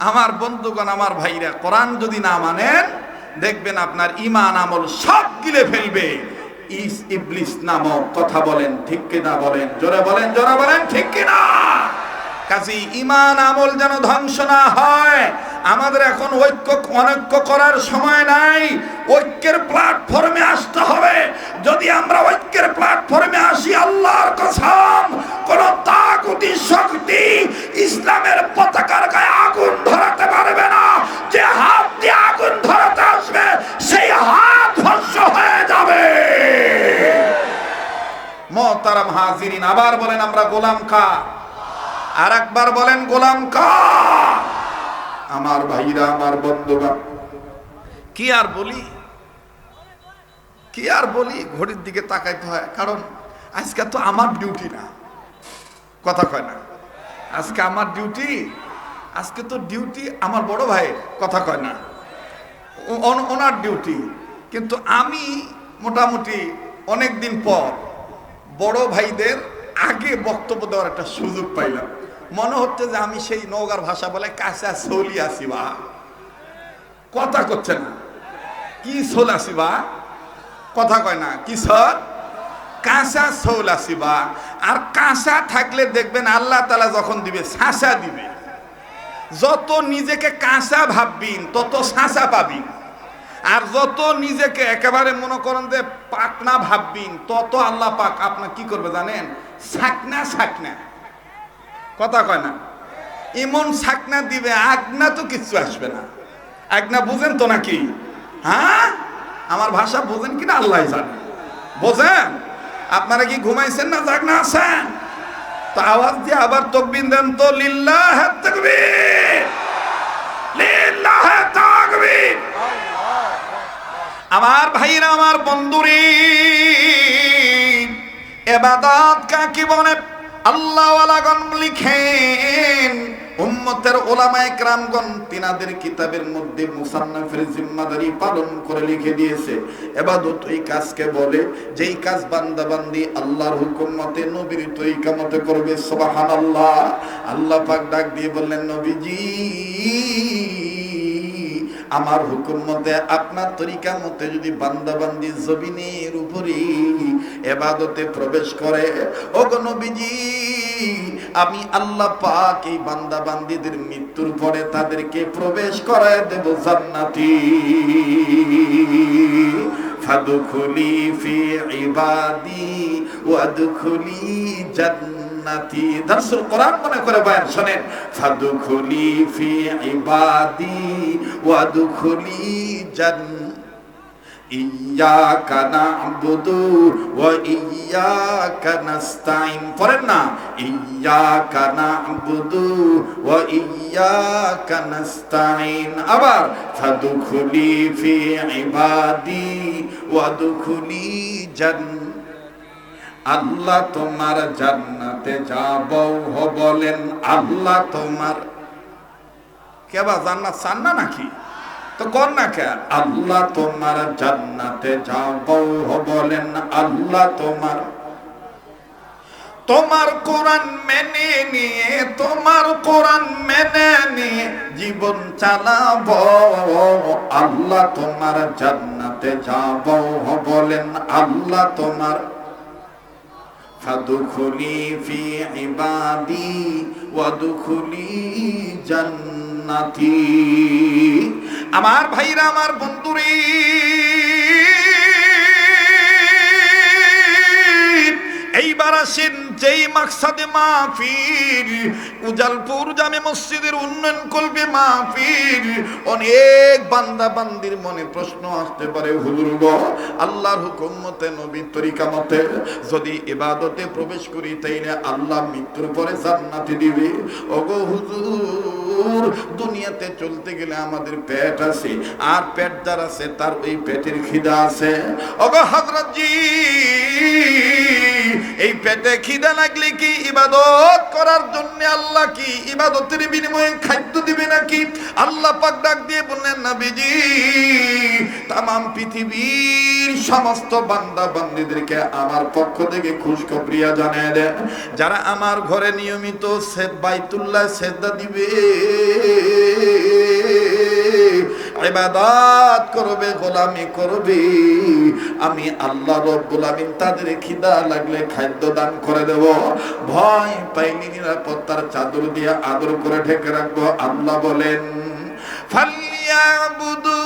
আমার বন্ধুগণ, আমার ভাইরা, কোরআন যদি না মানেন, দেখবেন আপনার ঈমান আমল সব গিলে ফেলবে ইবলিস নামক। কথা বলেন ঠিক কিনা? বলেন জোরে, বলেন জোরে, বলেন ঠিক কিনা? কাজী ঈমান আমল যেন ধ্বংস না হয়। আমাদের এখন অনৈক্য করার সময় নাই, ঐক্যের প্ল্যাটফর্মে আসতে হবে। যদি আমরা ঐক্যের প্ল্যাটফর্মে আসি, আল্লাহর কসম, কোন তাগুতি শক্তি ইসলামের পতাকার গায়ে আগুন ধরাতে পারবে না। যে হাত দিয়ে আগুন ধরাতে আসবে, সেই হাত ধ্বংস হয়ে যাবে। মুহতারাম হাজিরিন, আবার বলেন আমরা গোলাম কা, আর একবার বলেন গোলাম কা। আমার ভাইরা, আমার বন্ধুগণ, কি আর বলি, কি আর বলি, ঘড়ির দিকে তাকাইতে হয়, কারণ আজকে তো আমার ডিউটি না। কথা কয় না? আজকে আমার ডিউটি, আজকে তো ডিউটি আমার বড় ভাইয়ের। কথা কয় না? ওনার ডিউটি। কিন্তু আমি মোটামুটি অনেকদিন পর বড় ভাইদের আগে বক্তব্য দেওয়ার একটা সুযোগ পাইলাম। মনে হচ্ছে যে আমি সেই নওগাঁর ভাষা বলে কাঁচা সৌলি আছি বা। কথা করছে না? কি সোল আছি বা? কথা কয় না? কি সর? কাঁচা সৌল আছি বা। আর কাঁচা থাকলে দেখবেন আল্লাহ তাআলা যখন দিবে, শাঁসা দিবে। যত নিজেকে কাঁচা ভাববিন, তত শাঁসা পাবিন। আর যত নিজেকে একেবারে মনে করেন যে পাকনা ভাববিন, তত আল্লাহ পাক আপনার কি করবে জানেন? ছাকনা ছাকনা। কথা কয় না? এমন ছাকনা দিবে, আগনা তো কিচ্ছু আসবে না। আগনা বুঝেন তো নাকি? হ্যাঁ, আমার ভাষা বুঝেন কিনা আল্লাহ জানে। বোঝেন? আপনারা কি ঘুমাইছেন না জাগনা আছেন? তো আওয়াজ দিয়ে আবার তাকবীর দেন তো, লিল্লাহে তাকবীর, লিল্লাহে তাকবীর। আমার ভাইরা, আমার বন্ধুরে, ইবাদত কাকে বলে? আল্লাহ ওয়ালাগণ লিখেন, উম্মতের উলামায়ে কেরামগণ তিনাদের কিতাবের মধ্যে মুসান্নাফের জিম্মাদারি পালন করে লিখে দিয়েছে। ইবাদত ওই কাজকে বলে যেই কাজ বান্দা বান্দি আল্লাহর হুকুম মতে, নবীর তরিকা মতে করবে। সুবহানাল্লাহ। আল্লাহ পাক ডাক দিয়ে বললেন, নবীজি আমার হুকুম মতে আপনার তরিকা মতে যদি বান্দা বান্দি জমিনের উপরে ইবাদতে প্রবেশ করে, ওগো নবীজি আমি আল্লাহ পাক এই বান্দা বান্দিদের মৃত্যুর পরে তাদেরকে প্রবেশ করায় দেব জান্নাতি। ফাদখুলি ফি ইবাদি ওয়াদখুলি জান্নাতি। দারসুল কোরআন মনে করে বয়ান শুনেন। ফাদখুলি ফি ইবাদি ওয়াদখুলি জান্নাতি। ইয়্যাকা না'বুদু ওয়া ইয়্যাকা নাস্তাইন। পড়েন না, ইয়্যাকা না'বুদু ওয়া ইয়্যাকা নাস্তাইন। আবার ফাদখুলি ফি ইবাদি ওয়াদখুলি জান্নাতি। আল্লাহ তোমার জান্নাতে যাব বলেন। আল্লাহ তোমার কেবা জান্নাত চান না নাকি? তো কোন না কে আল্লাহ তোমার জান্নাতে যাবো বলেন। আল্লাহ তোমার তোমার কোরআন মেনে নিয়ে, তোমার কোরআন মেনে নিয়ে জীবন চালাবো। আল্লাহ তোমার জান্নাতে যাবো বলেন। আল্লাহ তোমার ফাদখুলি ফি ইবাদি ওয়াদখুলি জান্নাতি। আমার ভাইরা, আমার বন্ধুরে, এইবার আসেন যেই মাকসাদে মাহফিল, উজালপুর জামে মসজিদের উন্নয়ন করবে মাহফিল। অনেক বান্দা বান্দির মনে প্রশ্ন আসতে পারে, হুজুর গো আল্লাহর হুকুম মতে নবীর তরিকা মতে যদি ইবাদতে প্রবেশ করি তাইলে আল্লাহ মৃত্যুর পরে জান্নাতে দিবে। ওগো হুজুর দুনিয়াতে চলতে গেলে আমাদের পেট আছে, আর পেট যার আছে তার ওই পেটের খিদা আছে। ওগো হযরত জি এই পেটে খিদা লাগলে কি ইবাদত করার জন্য আল্লাহ কি ইবাদতের বিনিময়ে খাদ্য দিবে নাকি? আল্লাহ পাক ডাক দিয়ে বললেন, নবীজি তামাম পৃথিবীর সমস্ত বান্দা বান্দীদেরকে আমার পক্ষ থেকে খুশখবরি জানিয়ে দেন, যারা আমার ঘরে নিয়মিত বাইতুল্লাহ সিজদা দিবে, ইবাদত করবে, গোলামি করবে, আমি আল্লাহ রব্বুল আমিন তাদের খিদা লাগলে খাদ্য দান করে দেব। ভয় পাইনি, নিরাপত্তার চাদর দিয়ে আদর করে ঢেকে রাখবো। আল্লাহ বলেন, ফালিয়াবুদু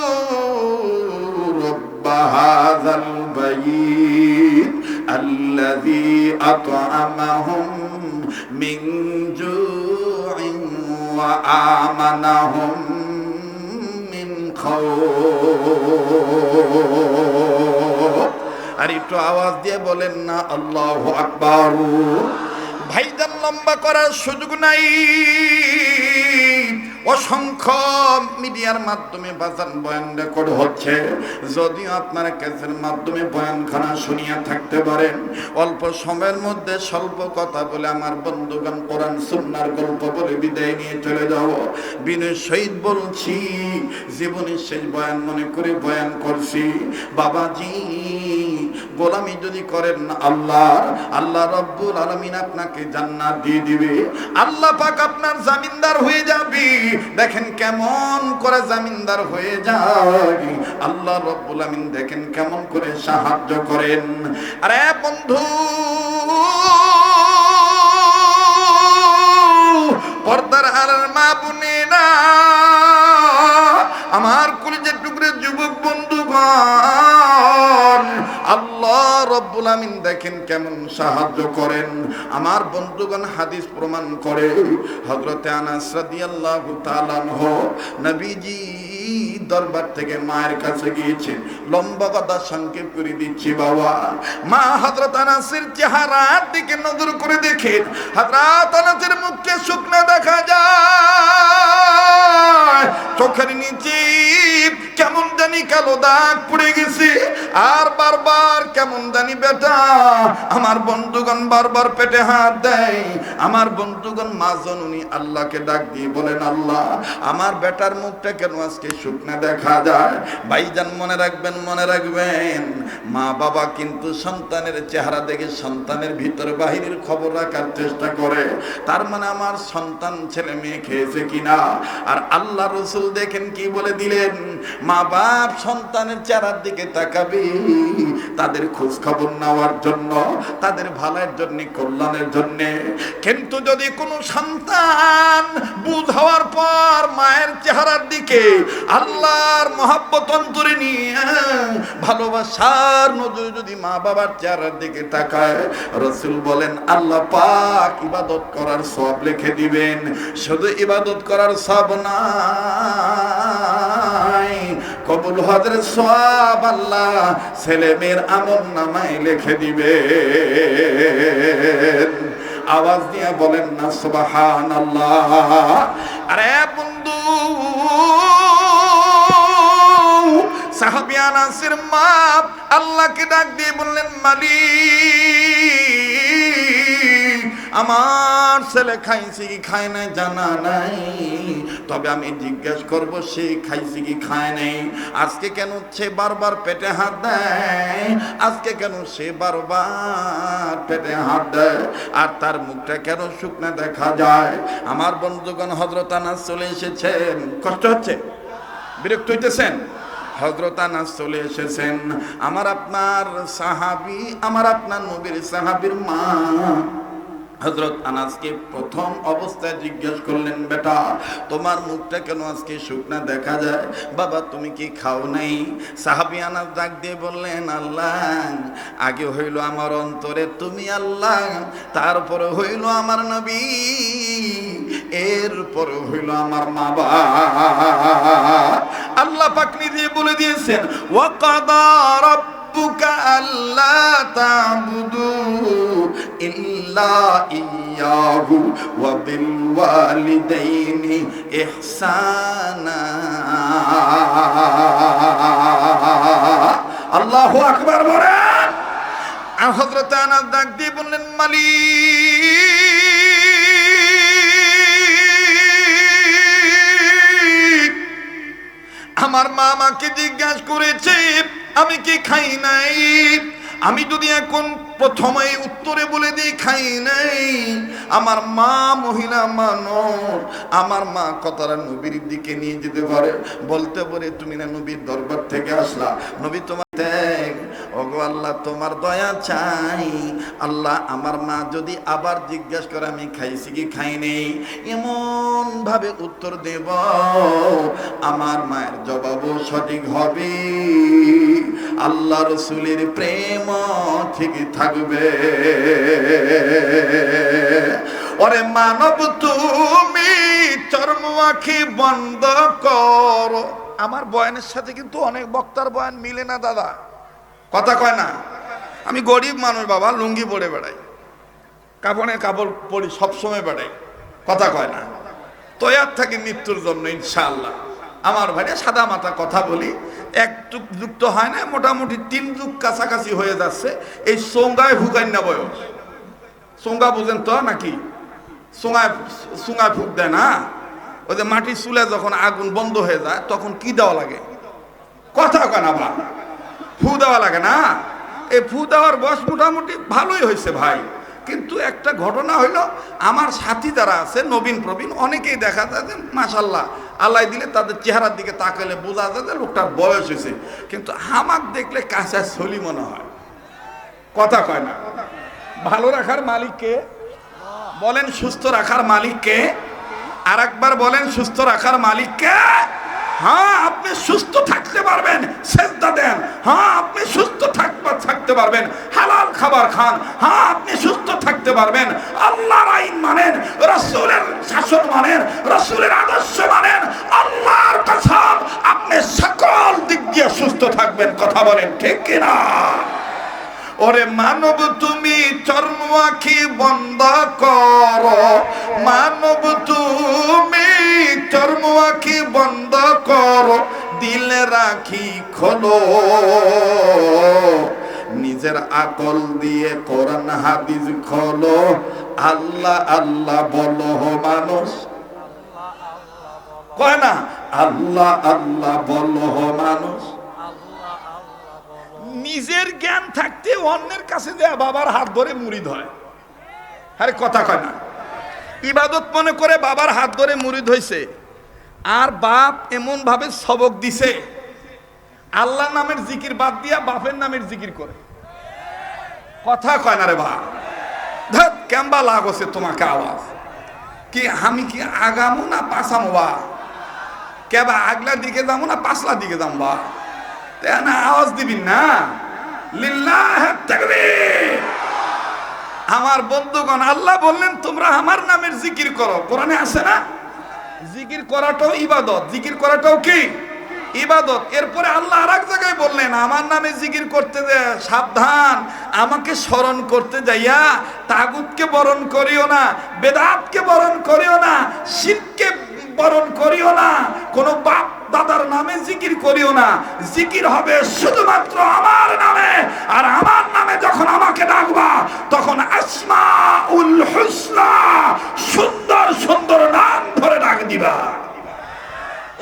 রাব্ব হাযাল বাইত আল্লাযী আত'আমাহুম মিন জু'ইন ওয়া আমানাহুম মিন খাউফ। আর একটু আওয়াজ দিয়ে বলেন না আল্লাহু আকবার। ভাইজান লম্বা করার সুযোগ নাই। অসংখ্য মিডিয়ার মাধ্যমে বাজান বয়ান রেকর্ড হচ্ছে, যদিও আপনারা ক্যাসের মাধ্যমে বয়ানখানা শুনিয়া থাকতে পারেন। অল্প সময়ের মধ্যে স্বল্প কথা বলে আমার বন্ধুগণ কোরআন সুন্নাহর গল্প বলে বিদায় নিয়ে চলে যাও। বিনয় সহিত বলছি, জীবনের শেষ বয়ান মনে করে বয়ান করছি। বাবাজি গোলামি যদি করেন আল্লাহ, আল্লাহ রব্বুল আলামিন আপনাকে জান্নাত দিয়ে দিবে। আল্লাহ পাক আপনার জামিনদার হয়ে যাবে। দেখেন কেমন করে জামিনদার হয়ে যায়। আল্লাহ রব্বুল আমিন দেখেন কেমন করে সাহায্য করেন। আরে বন্ধু, পর্দার আড়ার মা বোনেরা, আমার কলিজার টুকরে যুবক বন্ধুগণ, আল্লাহ রব্বুল আমিন দেখেন কেমন সাহায্য করেন। আমার বন্ধুগণ হাদিস প্রমাণ করে, হযরতে আনাস রাদিয়াল্লাহু তাআলা আনহু নবীজি দরবার থেকে মায়ের কাছে গিয়েছেন। লম্বা কথা সংক্ষেপ করে দিচ্ছি বাবা। মা হযরত আনাসের চেহারার দিকে নজর করে দেখেন, হযরত আনাসের মুখে শুকনা দেখা যায়, চোখের নিচে কেমন জানি কালো দাগ পড়ে গেছে, আর বারবার কেমন জানি বেটা আমার বন্ধুগণ বারবার পেটে হাত দেয়। আমার বন্ধুগণ মা জননী আল্লাহকে ডাক দিয়ে বলেন, আল্লাহ আমার বেটার মুখটা কেন আজকে শুকনা দেখা যায়। ভাইজান মনে রাখবেন, মনে রাখবেন, মা বাবা কিন্তু সন্তানের চেহারা দেখে সন্তানের ভিতরে বাহিরের খবর রাখার চেষ্টা করে। তার মানে আমার সন্তান ছেলে মেয়ে খেয়েছে কিনা। আর আল্লাহ রসুল দেখেন কি বলে দিলেন, মা বাপ সন্তানের চেহারার দিকে তাকাবে তাদের খোঁজ খবর নেওয়ার জন্য, তাদের ভালোর জন্য, কল্যাণের জন্য। কিন্তু যদি কোনো সন্তান বুঝ হওয়ার পর মায়ের চেহারার দিকে আল্লাহর মহব্বত অন্তরে নিয়ে ভালোবাসার নজরে যদি মা বাবার চেহারার দিকে তাকায়, রাসূল বলেন আল্লাহ পাক ইবাদত করার সওয়াব লিখে দিবেন। শুধু ইবাদত করার সওয়াব নাই, কবুল হজের সওয়াব আল্লাহ ছেলে মেয়ের আমলনামায় লিখে দিবেন। আওয়াজ দিয়ে বলেন না সুবহানাল্লাহ। আরে বন্ধু, সাহাবী আনাসের মা আল্লাহকে ডাক দিয়ে বললেন, মালিক আমার ছেলে খাইছে কি খায় নাই জানা নাই, তবে আমি জিজ্ঞেস করব সে খাইছে কি খায় নাই। আজকে কেন সে বারবার পেটে হাত দেয়, আজকে কেন সে বারবার পেটে হাত দেয়, আর তার মুখটা কেন শুকনা দেখা যায়। আমার বন্ধুগণ হযরত আনাস চলে এসেছেন। কষ্ট হচ্ছে, বিরক্ত হইতেছেন? হযরত আনাস চলে এসেছেন, আমার আপনার সাহাবী, আমার আপনার নবীর সাহাবীর মা। হযরত আনাসকে প্রথম অবস্থায় জিজ্ঞেস করলেন, বেটা তোমার মুখটা কেন আজকে শুকনা দেখা যায়, বাবা তুমি কি খাও নাই? সাহাবী আনাস ডাক দিয়ে বললেন, আল্লাহ আগে হইল আমার অন্তরে তুমি আল্লাহ, তারপরে হইল আমার নবী, এরপরে হইল আমার মা বাবা। আল্লাহ পাক নিজে বলে দিয়েছেন, ওয়াকাদা রাব্বুকা আল্লা তা'বুদু ইল্লা ইয়াহু ওয়া বিল ওয়ালিদাইনি ইহসানা। আল্লাহু আকবার বলেন। আর হযরত আনাস ডাক দিয়ে বললেন, মালিক আমার মা আমাকে জিজ্ঞাসা করেছে আমি কি খাই নাই, আমি যদি এখন প্রথমেই উত্তরে বলে দিই খাই নাই, আমার মা মহিলা মানুষ, আমার মা কথাটা নবীর দিকে নিয়ে যেতে পারে, বলতে পারে তুমি না নবীর দরবার থেকে আসলা, নবী তোমার দেখ, ওগো আল্লাহ তোমার দয়া চাই, আল্লাহ আমার মা যদি আবার জিজ্ঞাসা করে আমি খাইছি কি খাই নেই, এমন ভাবে উত্তর দেব আমার মায়ের জবাবও সঠিক হবে, আল্লাহ রসুলের প্রেম ঠিক থাকবে। ওরে মানব তুমি চর্ম আঁখি বন্ধ করো। আমার বয়ানের সাথে কিন্তু অনেক বক্তার বয়ান মিলে না দাদা, কথা কয় না। আমি গরিব মানুষ বাবা, লুঙ্গি পরে বেড়াই, কাপড়ে কাপড় পরি, সবসময় বেড়াই, কথা কয় না। তৈয়ার থাকি মৃত্যুর জন্য ইনশাআল্লাহ। আমার ভাইরা সাদা মাথা কথা বলি, এক যুগ যুক্ত হয় না, মোটামুটি 3 যুগ কাছাকাছি হয়ে যাচ্ছে। এই সোঙ্গায় ভুগাই না বয়স, সোঙ্গা বুঝেন তো নাকি? সোঙ্গায় ফুক দেয় না, ওই যে মাটির চুলে যখন আগুন বন্ধ হয়ে যায় তখন কি দেওয়া লাগে, কথা কয় না বা, ফু দেওয়া লাগে না। এই ফু দেওয়ার বয়স মোটামুটি ভালোই হয়েছে ভাই, কিন্তু একটা ঘটনা হইলো, আমার সাথী যারা আছে নবীন প্রবীণ অনেকেই দেখা যায় যে মাশাআল্লাহ আল্লাহ দিলে তাদের চেহারার দিকে তাকালে বোঝা যায় যে লোকটার বয়স হয়েছে, কিন্তু হামাক দেখলে কাঁচা ছলি মনে হয়, কথা কয় না। ভালো রাখার মালিককে বলেন, সুস্থ রাখার মালিককে আর একবার বলেন, সুস্থ রাখার মালিককে। হ্যাঁ আপনি সুস্থ থাকতে পারবেন, সেজদা দেন। হ্যাঁ আপনি সুস্থ থাকতে পারবেন, হালাল খাবার খান। হ্যাঁ আপনি সুস্থ থাকতে পারবেন, আল্লাহর আইন মানেন, রাসূলের শাসন মানেন, রাসূলের আদর্শ মানেন। আল্লাহর কসম আপনি সকল দিক দিয়ে সুস্থ থাকবেন, কথা বলেন ঠিক কিনা? ওরে মানব তুমি চর্ম আঁখি বন্ধ করো, মানব তুমি চর্ম আঁখি বন্ধ করো, দিল রাখি খোলো, নিজের আকল দিয়ে কোরআন হাদিস খোলো, আল্লাহ আল্লাহ বলো মানুষ, কয় না আল্লাহ আল্লাহ বলো মানুষ। নিজের জ্ঞান থাকতে অন্যের কাছে দেয়া বাবার হাত ধরে মুরিদ হয়। আরে কথা কয় না, ইবাদত মনে করে বাবার হাত ধরে মুরিদ হইছে, আর বাপ এমন ভাবে সবক দিছে আল্লাহ নামের জিকির বাদ দিয়া বাপের নামের জিকির করে। কথা কয় না রে বা, ধর কেমবা লাগছে তোমাকে আওয়াজ কি, আমি কি আগামো না পাছামো বা, কেবা আগলার দিকে যাবো না পাছলার দিকে যাবো বা, তাই না আওয়াজ দিবি না। লিল্লাহ তাকবীর। আমার বন্ধুগণ, আল্লাহ বললেন তোমরা আমার নামের জিকির করো, কোরআনে আছে না? জিকির করাটাও ইবাদত, জিকির করাটাও কি ইবাদত। এরপরে আল্লাহ আর এক জায়গায় বললেন আমার নামে জিকির করতে সাবধান, আমাকে স্মরণ করতে যাইয়া তাগুতকে বরণ করিও না, বেদাতকে বরণ করিও না, শিরককে বরণ করিও না, কোন বাপ দাদার নামে জিকির করিও না। জিকির হবে শুধুমাত্র আমার নামে, আর আমার নামে যখন আমাকে ডাকবা তখন আসমাউল হুসনা, সুন্দর সুন্দর নাম ধরে ডাক দিবা।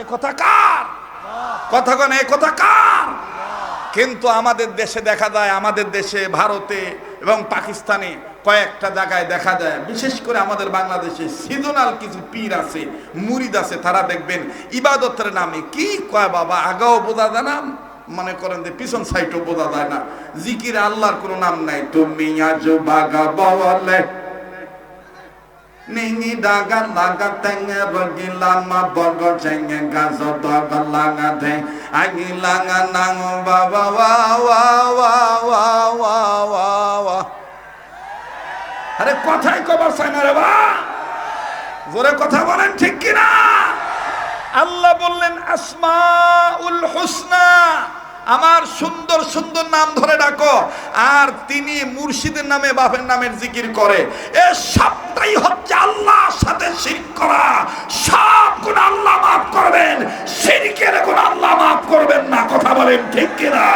এ কথা কার কথা? কোন এ কথা কার? কিন্তু আমাদের দেশে দেখা যায়, আমাদের দেশে ভারতে এবং পাকিস্তানে কয়েকটা জায়গায় দেখা যায়, বিশেষ করে আমাদের বাংলাদেশে সিজনাল কিছু পীর আছে, মুরিদ আছে, তারা দেখবেন ইবাদতের নামে কি কয় বাবা, আগাও বোঝা যায় না, মনে করেন যে পিছন সাইডও বোঝা যায় না, জিকির আল্লাহর কোনো নাম নাই। তুমি আজ বাগা বলে নিনি ডাগা লাগা তেঙ্গে বগিলামা বগ চেঙ্গে গাজ দগ লাগা দে আগি লাগা নাং বাবা ওয়া ওয়া ওয়া ওয়া ওয়া ওয়া ওয়া। আরে কথাই কবার চাই না রে বা, জোরে কথা বলেন ঠিক কিনা? আল্লাহ বললেন আসমাউল হুসনা, আমার সুন্দর সুন্দর নাম ধরে ডাকো। আর তিনি মুর্শিদের নামে বাপের নামের জিকির করে, এ সবটাই হচ্ছে আল্লাহর সাথে শিরক করা। সব গুনাহ আল্লাহ মাফ করবেন, শিরকের গুনাহ আল্লাহ মাফ করবেন না। কথা বলেন ঠিক কিনা?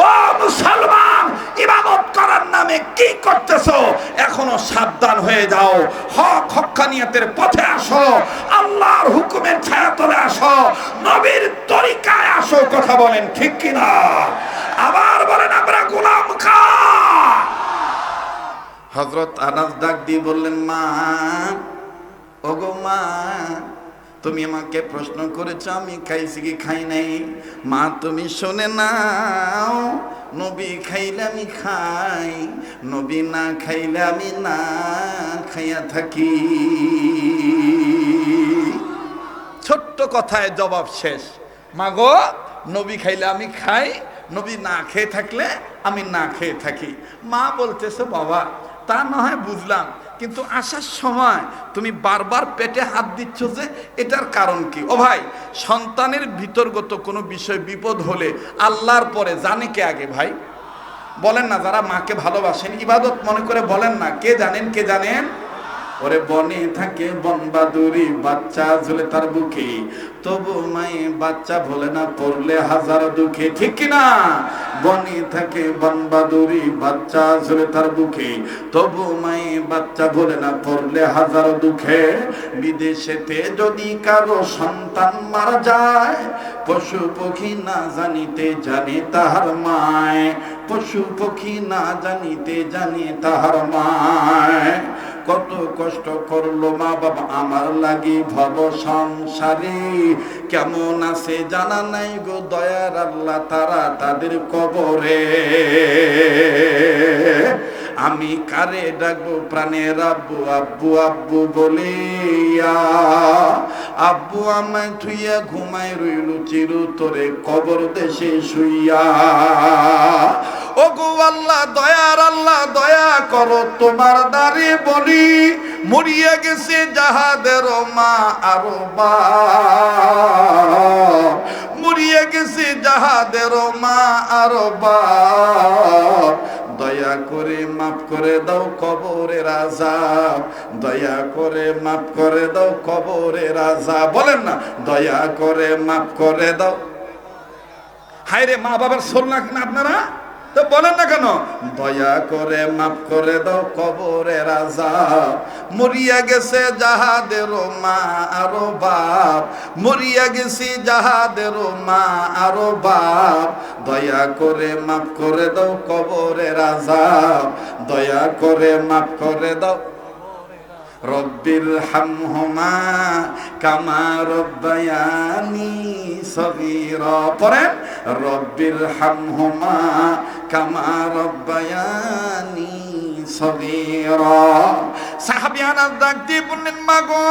ও মুসলমান, ইবাদত করার নামে কি করতেছো? এখনো সাবধান হয়ে যাও, হক হক্কানিয়তের পথে আসো, আল্লাহর হুকুমের ছায়াতলে আসো, নবীর তরিকায় আসো। কথা বলেন ঠিক কিনা? আবার বলেন আমরা গোলাম খা। হযরত আনাস ডাক দিয়ে বললেন, মা ওগো মা, তুমি আমাকে প্রশ্ন করেছ আমি খাইছি কি খাই নাই। মা তুমি শোনে নাও, নবী খাইলে আমি খাই, নবী না খাইলে আমি না খাইয়া থাকি। ছোট্ট কথায় জবাব শেষ। মা গো, নবী খাইলে আমি খাই, নবী না খেয়ে থাকলে আমি না খেয়ে থাকি। মা বলতেছে, বাবা তা না হয় বুঝলাম, কিন্তু আসার সময় তুমি বারবার পেটে হাত দিচ্ছ যে, এটার কারণ কি? ও ভাই, সন্তানের ভিতরগত কোনো বিষয় বিপদ হলে আল্লাহর পরে জানে কে আগে? ভাই বলেন না, যারা মাকে ভালোবাসেন, ইবাদত মনে করে বলেন না, কে জানেন? কে জানেন? ওরে বনে থাকে বনবাদুরি, বাচ্চা ঝুলে তার বুকে, তবু মাই বাচ্চা ভোলে না পড়লে হাজার দুঃখে। ঠিক কিনা? বনে থাকে বনবাদুরি, বাচ্চা ঝুলে তার বুকে, তবু মাই বাচ্চা ভোলে না পড়লে হাজার দুঃখে। বিদেশেতে যদি কারো সন্তান মারা যায়, পশু পক্ষী না জানিতে জানে তাহার মায়, পশু পক্ষী না জানিতে জানে তাহার মায়। কত কষ্ট করলো মা বাবা আমার লাগি ভব সংসারে, কেমন আছে জানা নাই গো দয়ার আল্লাহ তারা তাদের কবরে। আমি কারে ডাকবো প্রাণের আব্বু আব্বু আব্বু বলিয়া, আব্বু আমায় থুইয়া ঘুমায় রইল চিরতরে কবর দেশে শুইয়া। ও গো আল্লাহ দয়ার আল্লাহ দয়া করো তোমার দ্বারে বলি, মরিয়া গেছে যাহাদের মা আরো বা, মরিয়া গেছে যাহাদের মা আরো বা, দয়া করে মাফ করে দাও কবরের আযাব, দয়া করে মাফ করে দাও কবরের আযাব। বলেন না, দয়া করে মাফ করে দাও হায় রে, মা বাবার সোল না আপনারা তো বলেন না কেন? দয়া করে মাফ করে দাও কবরের আযাব, মরিয়া গেছে যাহাদের মা আরো বাপ, মরিয়া গেছি যাহাদের মা আরো বাপ, দয়া করে মাফ করে দাও কবরের আযাব, দয়া করে মাফ করে দাও। রব্বির হামহুমা কামা রব্বায়ানি সগীরা, পড়েন রব্বির হামহুমা কামা রব্বায়ানি সগীরা। সাহাবী আনাস ডাক দিয়ে বললেন, মা গো,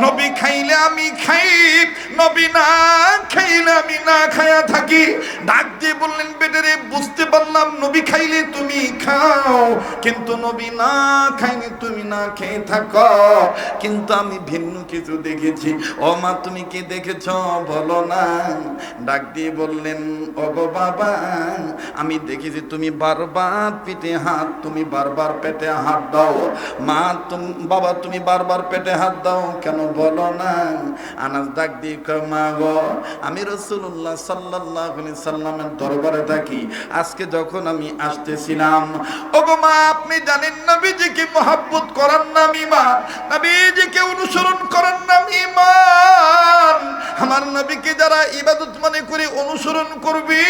নবী খাইলে আমি খাই, নবী না খাইলে আমি না খায়া থাকি। ডাক দিয়ে বললেন, বেটারে বুঝতে পারলাম নবী খাইলে তুমি খাও, কিন্তু নবী না খাইলে তুমি না খেয়ে থাকো, কিন্তু আমি ভিন্ন কিছু দেখেছি। ও মা, তুমি কি দেখেছ বলো না? ডাক দিয়ে বললেন, ওগো বাবা, আমি দেখেছি তুমি বারবার পেটে হাত, তুমি বারবার পেটে হাত দাও। মা বাবা, তুমি বারবার পেটে হাত দাও কেন বলো না? আনাস ডাক দিয়ে কয়, মা গো, আমি রাসূলুল্লাহ সাল্লাল্লাহু আলাইহি সাল্লামের দরবারে থাকি। আজকে যখন আমি আসতেছিলাম, ওগো মা, আপনি জানেন নবীজিকে মহব্বত করার নাম ঈমান, নবীজিকে অনুসরণ করার নাম ঈমান। আমার নবীকে যারা ইবাদত মনে করে অনুসরণ করবে,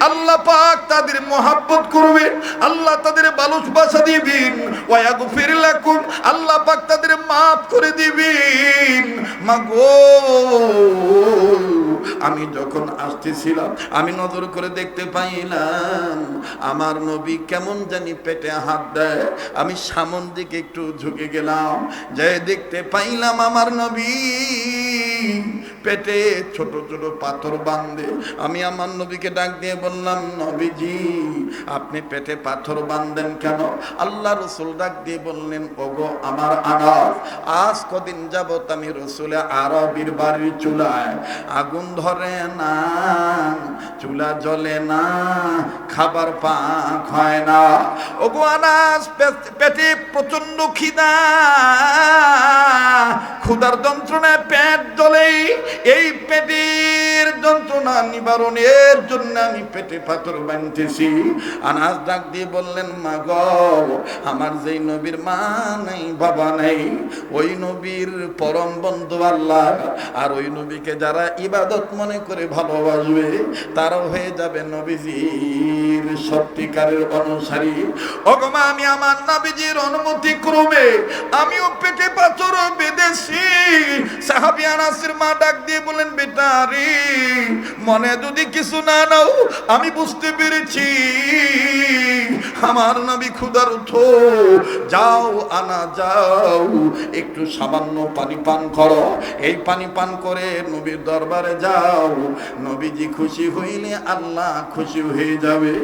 আল্লাহ পাক তাদের মহব্বত করবে, আল্লাহ তাদের ভালোবাসা দিবেন, ওয়া ইয়াগফির লাকুম, আল্লাহ পাক তাদের মাফ করে দিবেন। মাগো, আমি যখন আসতেছিলাম আমি নজর করে দেখতে পাইলাম আমার নবী কেমন জানি পেটে হাত দেয়। আমি সামন দিকে একটু ঝুঁকে গেলাম, যাই দেখতে পাইলাম আমার নবী পেটে ছোট ছোট পাথর বাঁধে। আমি আমার নবীকে ডাক দিয়ে বললাম, নবীজি আপনি পেটে পাথর বাঁধেন কেন? আল্লাহ রসুল ডাক দিয়ে বললেন, ওগো আমার আনাস, আজ কদিন যাবত আমি রসুলে আরবির বাড়ির চুলায় আগুন ধরে না, চুলা জ্বলে না, খাবার পাক হয় না। ওগো আনাস, পেটে প্রচন্ড খিদা, ক্ষুধার যন্ত্রণায় পেট জ্বলে। এই পেটের যন্ত্রণা নিবারণের জন্য আমি পেটে পাথর বাঁধতেছি। আনাস ডাক দিয়ে বললেন, মা গো, আমার যেই নবীর মা নাই বাবা নাই, ওই নবীর পরম বন্ধু আল্লাহ, আর ওই নবীকে যারা ইবাদত মনে করে ভালোবাসবে তারাও হয়ে যাবে নবীজির সত্যিকারের অনুসারী। ওগো মা, আমি আমার নবীজির অনুমতি ক্রমে আমিও পেটে পাথর বেঁধেছি। সাহাবী আনাসের মা ডাক দিয়ে বলেন, বেটা রে, মনে যদি কিছু না নাও, আমি বুঝতে পেরেছি আমার নবী ক্ষুধার্ত। যাও আনা, যাও একটু সামান্য পানি পান করো, এই পানি পান করে নবীর দরবারে যাও, নবীজি খুশি হইলে আল্লাহ খুশি হয়ে যাবে।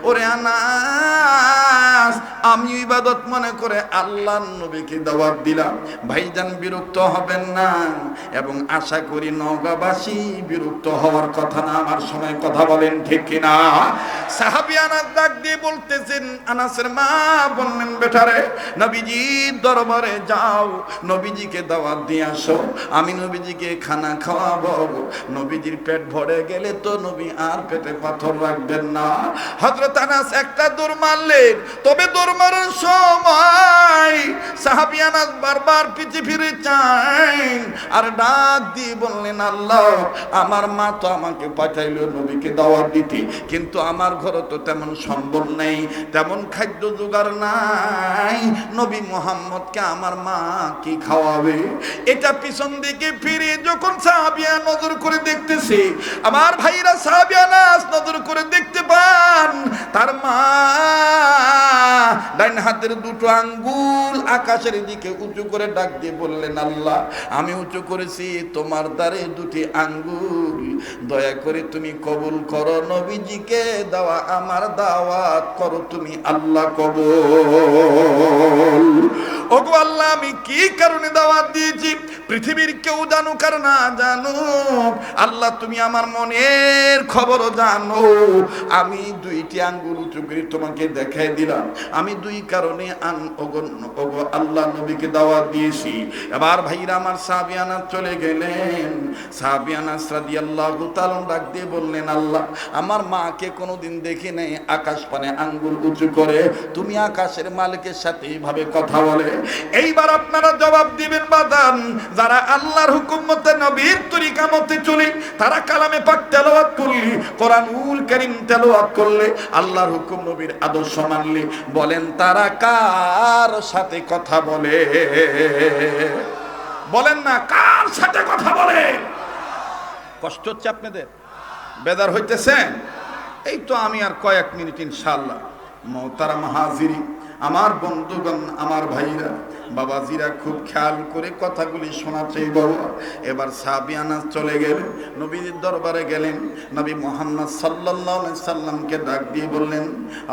ওরে আনাস, আমি ইবাদত মনে করে আল্লাহর নবীকে দাওয়াত দিলাম, ভাইজান বিরক্ত হবেন না, এবং আশা করি নওগাঁবাসী বিরক্ত হওয়ার কথা না। আমার সময় কথা বলেন ঠিক কিনা? সাহাবী আনাস ডাক দিয়ে বলতেছেন, আনাসের মা বললেন, বেটারে নবীজির দরবারে যাও, নবীজিকে দাওয়াত দিয়ে আসো, আমি নবীজিকে খানা খাওয়াবো। নবীজির পেট ভরে গেলে তো নবী আর পেটে পাথর রাখবেন না। হযরত আনাস একটা দৌড় মারলেন, তবে দৌড় মারার সময় সাহাবী আনাস বারবার পিছে ফিরে চান আর ডাক দিয়ে বললেন, আল্লাহ, আমার মা তো আমাকে পাঠাইলো নবীকে দাওয়াত দিতে, কিন্তু আমার ঘরে তো তেমন সম্বল নেই, তেমন খাদ্য জোগাড় নাই, নবী মুহাম্মদকে আমার মা কি খাওয়াবে? এটা পিছন দিকে ফিরে যখন সাহাবিয়া নজর করে দেখতেছে, আমার ভাইরা সাহাবী আনাস নজর করে দেখতে পান তার মা ডান হাতের দুটো আঙ্গুল আকাশের দিকে উঁচু করে ডাক দিয়ে বললেন, আল্লাহ, আমি উঁচু করেছি তোমার দ্বারে দুটি আঙ্গুল, দয়া করে তুমি কবুল করো, নবীজিকে দেওয়া আমার দাওয়াত করো তুমি আল্লাহ কবুল। ওগো আল্লাহ, আমি কি কারণে দাওয়াত দিয়েছি পৃথিবীর কেউ জানুক আর না জানুক, আল্লাহ তুমি আমার মনের খবরও জানো। আমি দুইটি আঙ্গুল উঁচু করে তোমাকে দেখাই দিলাম, আমি আমি দুই কারণে ওগো আল্লাহ নবীকে দাওয়াত দিয়েছি। এবার ভাইরা আমার সাহাবী আনাস চলে গেলেন। সাহাবী আনাস রাদিয়াল্লাহু তাআলা ডাক দিয়ে বললেন, আল্লাহ আমার মাকে কোনোদিন দেখি নাই আকাশ পানে আঙ্গুল উঁচু করে, তুমি আকাশের মালিকের সাথে এইভাবে কথা বলে। এইবার আপনারা জবাব দিবেন বাদান, যারা আল্লাহর হুকুম মতে নবীর তরিকা মতে চলে, তারা কালামে পাক তেলাওয়াত করলে, কোরআনুল কারীম তেলাওয়াত করলে, আল্লাহর হুকুম নবীর আদর্শ মানলে, বলেন তারা কার সাথে কথা বলে? বলেন না, কার সাথে কথা বলে? কষ্ট হচ্ছে আপনাদের? বেদার হইতেছে? এই তো আমি আর কয়েক মিনিট ইনশাআল্লাহ। মোহতারাম হাজিরি, আমার বন্ধুগণ, আমার ভাইরা, বাবাজিরা খুব খেয়াল করে কথাগুলি শোনাচ্ছে বাবা। এবার সাহাবী আনাস চলে গেলেন, নবীর দরবারে গেলেন। নবী মুহাম্মদ সাল্লাল্লাহু আলাইহি সাল্লামকে ডাক দিয়ে বললেন,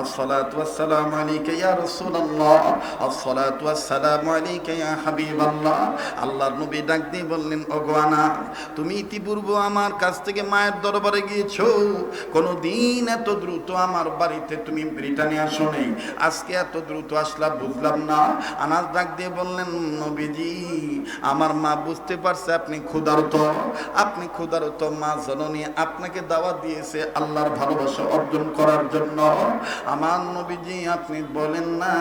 আসসালাতু ওয়াসসালামু আলাইকা ইয়া রাসূলুল্লাহ, আসসালাতু ওয়াসসালামু আলাইকা ইয়া হাবিবাল্লাহ। আল্লাহর নবী ডাক দিয়ে বললেন, ওগো আনাস, তুমি ইতিপূর্বে আমার কাছ থেকে মায়ের দরবারে গিয়েছো, কোনদিন এত দ্রুত আমার বাড়িতে তুমি ব্রিটানি আসো নাই, আজকে এত দ্রুত আসলা বুঝলাম না। আনাস ডাক দিয়ে বললেন, নবীজি আমার মা বুঝতে পারছে আপনি ক্ষুধার্ত, আপনি ক্ষুধার্ত, মা জননী আপনাকে দাওয়াত দিয়েছে আল্লাহর ভালোবাসা অর্জন করার জন্য। আমার নবীজি আপনি বলেন না,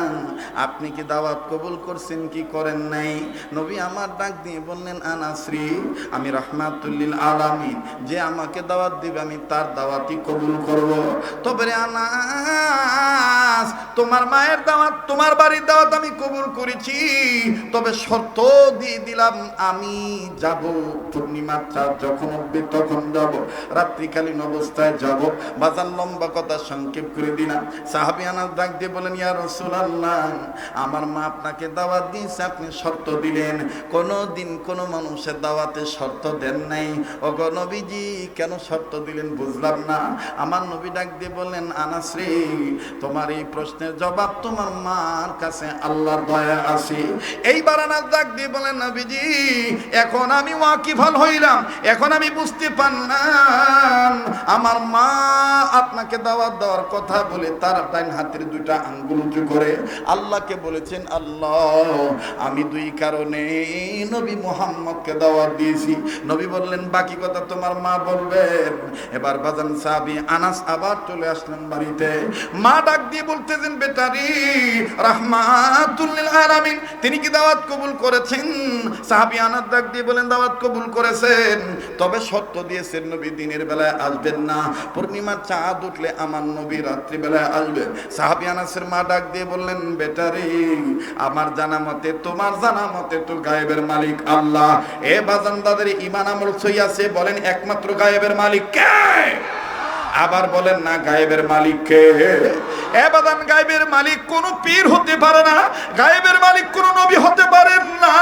আপনি কি দাওয়াত কবুল করছেন কি করেন নাই? নবী আমার ডাক দিয়ে বললেন, আনাসরি, আমি রাহমাতুল লিল আলামিন, যে আমাকে দাওয়াত দিবে আমি তার দাওয়াতই কবুল করব। তবে রে আনাস, তোমার মায়ের দাওয়াত, তোমার বাড়ির দাওয়াত আমি কবুল করেছি, তবে শর্ত দিয়ে দিলাম, আমি যাব পূর্ণিমার চাঁদ যখন উঠবে তখন যাব, রাত্রিকালীন অবস্থায় যাব। বাজার লম্বা কথা সংক্ষেপ করে দিলাম। সাহাবী আনাস ডাক দিয়ে বলেন, ইয়া রাসূলুল্লাহ, আমার মা আপনাকে দাওয়াত দিয়েছে, আপনি শর্ত দিলেন, কোনদিন কোন মানুষের দাওয়াতে শর্ত দেন নাই। ওগো নবীজি কেন শর্ত দিলেন বুঝলাম না। আমার নবী ডাক দিয়ে বললেন, আনাস রে, তোমার এই প্রশ্নের জবাব তোমার মার কাছে আল্লাহর দয়া আছে। এইবার আনাস ডাক দিয়ে বলেন, নবীজি এখন আমি ওয়াকিফাল হইলাম, এখন আমি বুঝতে পারলাম আমার মা আপনাকে দাওয়াত দেওয়ার কথা বলে তার ডান হাতের দুইটা আঙ্গুল উঁচু করে আল্লাহকে বলেছেন, আল্লাহ আমি দুই কারণে নবী মুহাম্মদকে দাওয়াত দিয়েছি। নবী বললেন, বাকি কথা তোমার মা বলবেন। এবার বাজান সাহাবী আনাস আবার চলে আসলেন বাড়িতে। মা ডাক দিয়ে বলতেছেন, বেটারি রাহমাতুল লিল আলামিন, তিনি কি দাওয়াত কবুল করেছেন? সাহাবী আনাস ডাক দিয়ে বলেন, দাওয়াত কবুল করেছেন, তবে শর্ত দিয়েছেন নবী দিনের বেলায় আসবেন না, পূর্ণিমার চাঁদ উঠলে আমার নবী রাত্রি বেলায় আসবে। সাহাবী আনাসের মা ডাক দিয়ে বললেন, বেটারি আমার জানা মতে, তোমার জানা মতে তো গায়েবের মালিক আল্লাহ। এ বাজানদাদের ঈমান আমল সই আছে, বলেন একমাত্র গায়েবের মালিক কে? আবার বলেন না, গায়েবের মালিক কে? এবাদান গায়েবের মালিক কোন পীর হতে পারে না, গায়েবের মালিক কোন নবী হতে পারেন না,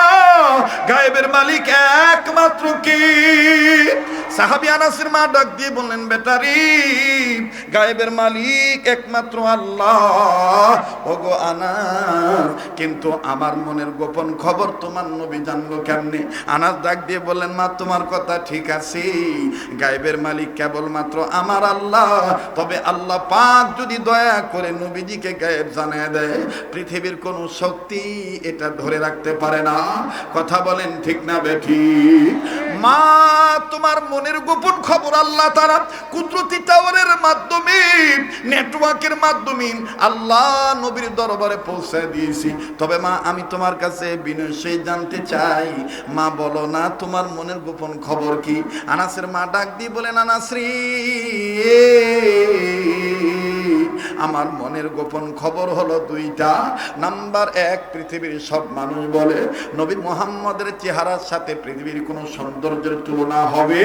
গায়েবের মালিক একমাত্র কি? সাহাবী আনাসের মা ডাক দিয়ে বললেন, বেটারি গায়েবের মালিক একমাত্র আল্লাহ। ওগো আনাস, কিন্তু আমার মনের গোপন খবর তোমার নবী জানলো কেমনে? আনাস ডাক দিয়ে বললেন, মা তোমার কথা ঠিক আছে, গায়েবের মালিক কেবলমাত্র আমার আল্লাহ, তবে আল্লাহ পাক যদি দয়া করে নবীজিকে গায়েব জানিয়ে দেয়, পৃথিবীর কোন শক্তি এটা ধরে রাখতে পারে না। কথা বলেন ঠিক না বেঠিক? মা তোমার মনের গোপন খবর আল্লাহ তাআলা কুদরতি টাওয়ারের মাধ্যমে, নেটওয়ার্কের মাধ্যমে আল্লাহ নবীর দরবারে পৌঁছে দিয়েছি। তবে মা আমি তোমার কাছে বিনয় জানতে চাই, মা বলো না তোমার মনের গোপন খবর কি? আনাসের মা ডাক দিয়ে বলেন, আনাসরি আমার মনের গোপন খবর হলো দুইটা। নাম্বার এক, পৃথিবীর সব মানুষ বলে নবী মুহাম্মদের চেহারার সাথে পৃথিবীর কোন সৌন্দর্যের তুলনা হবে?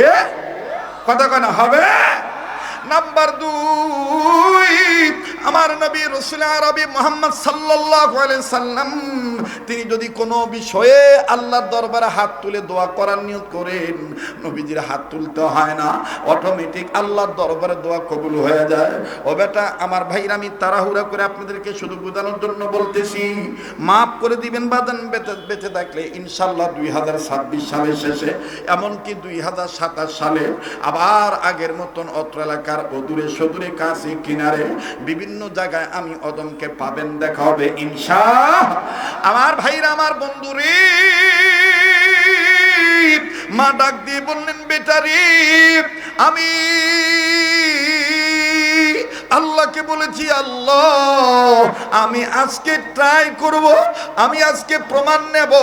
কথা কেন হবে? নাম্বার দুই, আমার নবী রাসূল আরবি মুহাম্মদ সাল্লাল্লাহু আলাইহি সাল্লাম তিনি যদি কোনো বিষয়ে আল্লাহর দরবারে হাত তুলে দোয়া করার নিয়ত করেন, নবীজির হাত তুলতে হয় না, অটোমেটিক আল্লাহর দরবারে দোয়া কবুল হয়ে যায়। ও বেটা আমার ভাইরা, আমি তাড়াহুড়া করে আপনাদেরকে শুধু বোঝানোর জন্য বলতেছি, মাফ করে দিবেন বাদান বেঁচে থাকলে ইনশাআল্লাহ 2026 সালের শেষে, এমনকি 2027 সালে আবার আগের মতন অত্র এলাকা এলাকার অদূরে সদূরে কাছে কিনারে বিভিন্ন জায়গায় আমি অদমকে পাবেন, দেখা হবে ইনশাআল্লাহ। আমার ভাইরা, আমার বন্ধুরে, মা ডাক দিয়ে বললেন, বেটারে আমি আল্লাহকে বলেছি, আল্লাহ আমি আজকে ট্রাই করব, আমি আজকে প্রমাণ নেব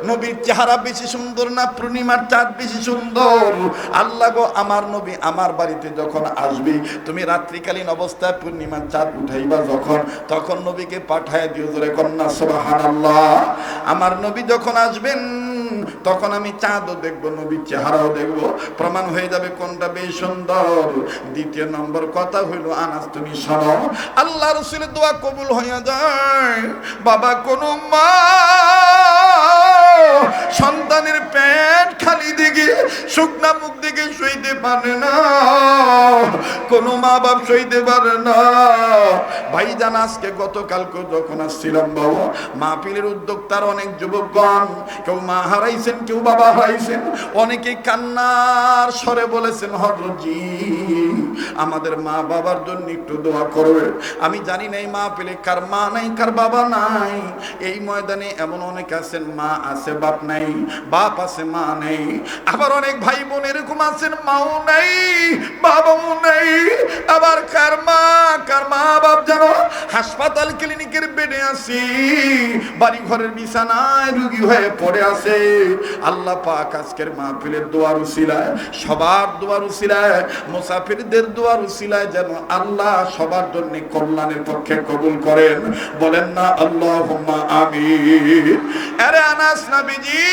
নবীর চেহারা বেশি সুন্দর না পূর্ণিমার চাঁদ বেশি সুন্দর। আল্লাহ গো, আমার নবী আমার বাড়িতে যখন আসবে, তুমি রাত্রিকালীন অবস্থায় পূর্ণিমার চাঁদ উঠাইবা যখন, তখন নবীকে পাঠায় দিও, জোরে কন্যা সুবহানাল্লাহ। আমার নবী যখন আসবেন তখন আমি চাঁদও দেখবো, নবীর চেহারাও দেখবো, প্রমাণ হয়ে যাবে কোনটা বেশি সুন্দর। দ্বিতীয় নম্বর কথা হইল, আনাস তুমি শোনো, আল্লাহ রাসূলের দোয়া কবুল হয়ে যায়। বাবা, কোন মা সন্তানের পেট খালি দিকে শুকনা মুখ দিকে সইতে পারে না, কোন মা বাপ সইতে পারে না। ভাইজান, আজকে গতকালকে যখন আসছিলাম বাবা, মাহফিলের উদ্যোক্তার অনেক যুবকগণ, কেউ মা হারাইছেন, কেউ বাবা হারাইছেন, অনেকে কান্নার স্বরে বলেছেন, হযরতজি আমাদের মা বাবার জন্য একটু দোয়া করবে। আমি জানি না এই মাহফিলে কার মা নাই, কার বাবা নাই। এই ময়দানে এমন অনেক আছেন, মা আছে বাপ নাই, বাপ আছে মা নেই। আবার অনেক ভাই বোন এরকম আছেন, মাও নাই বাবাও নাই। আবার কার মা বাপ যেন হাসপাতাল ক্লিনিকের বেডে আছি, বাড়ি ঘরের বিছানায় রোগী হয়ে পড়ে আছে। আল্লাহ পাক আজকের মাহফিলের দোয়ার উসিলায়, সবার দোয়ার উসিলায়, মুসাফিরদের দোয়ার উসিলায় যেন আল্লাহ সবার জন্য কল্যাণের পক্ষে কবুল করেন। বলেন না আল্লাহুম্মা আমিন। আরে আনাস নবীজি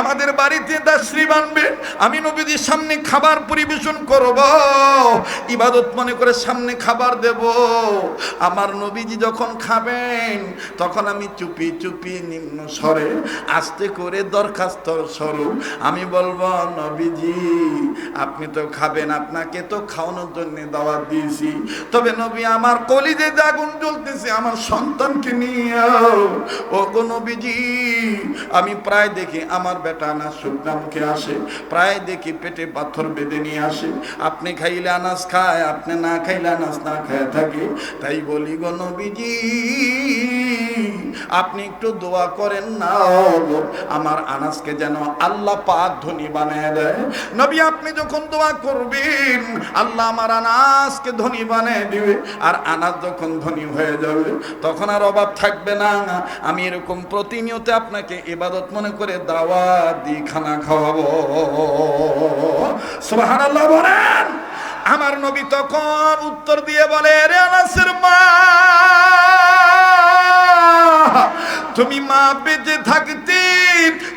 আমাদের বাড়িতে দাসরি বানবে, আমি নবীজির সামনে খাবার পরিবেশন করব, ইবাদত মনে করে সামনে খাবার দেব। আমার নবীজি যখন খাবেন তখন আমি চুপি চুপি নিম্ন স্বরে আস্তে করে দরখাস্ত স্বরূপ আমি বলবো, নবীজি আপনি তো খাবেন, আপনাকে তো খাওয়ানোর জন্য দাওয়াত দিয়েছি, তবে নবী আমার কলিজে আগুন জ্বলতেছে আমার সন্তানকে নিয়ে। ও গো নবীজি, আমি প্রায় দেখি আমার বেটা আনাস শুকনা মুখে আসে, প্রায় দেখি পেটে পাথর বেঁধে নিয়ে আসে। আপনি খাইলে আনাস খায়, আপনি না খাইলে আনাস না খায় থাকে। তাই বলি গো নবীজি, আপনি একটু দোয়া করেন না আমার আনাসকে যেন আল্লাহ পাক ধনী বানায় দেয়। নবী আপনি যখন দোয়া করবেন আল্লাহ আমার আনাসকে ধনী বানায় দিবে, আর আনাস যখন ধনী হয়ে যাবে তখন আর অভাব থাকবে না। আমি এরকম প্রতিনিয়ত আপনাকে ইবাদত মনে করে দাওয়াত দিয়ে খানা খাওয়াবো। সুবহানাল্লাহ বলেন। আমার নবী তখন উত্তর দিয়ে বলে, রে আনাসের মা, তুমি মা বেঁচে থাকতে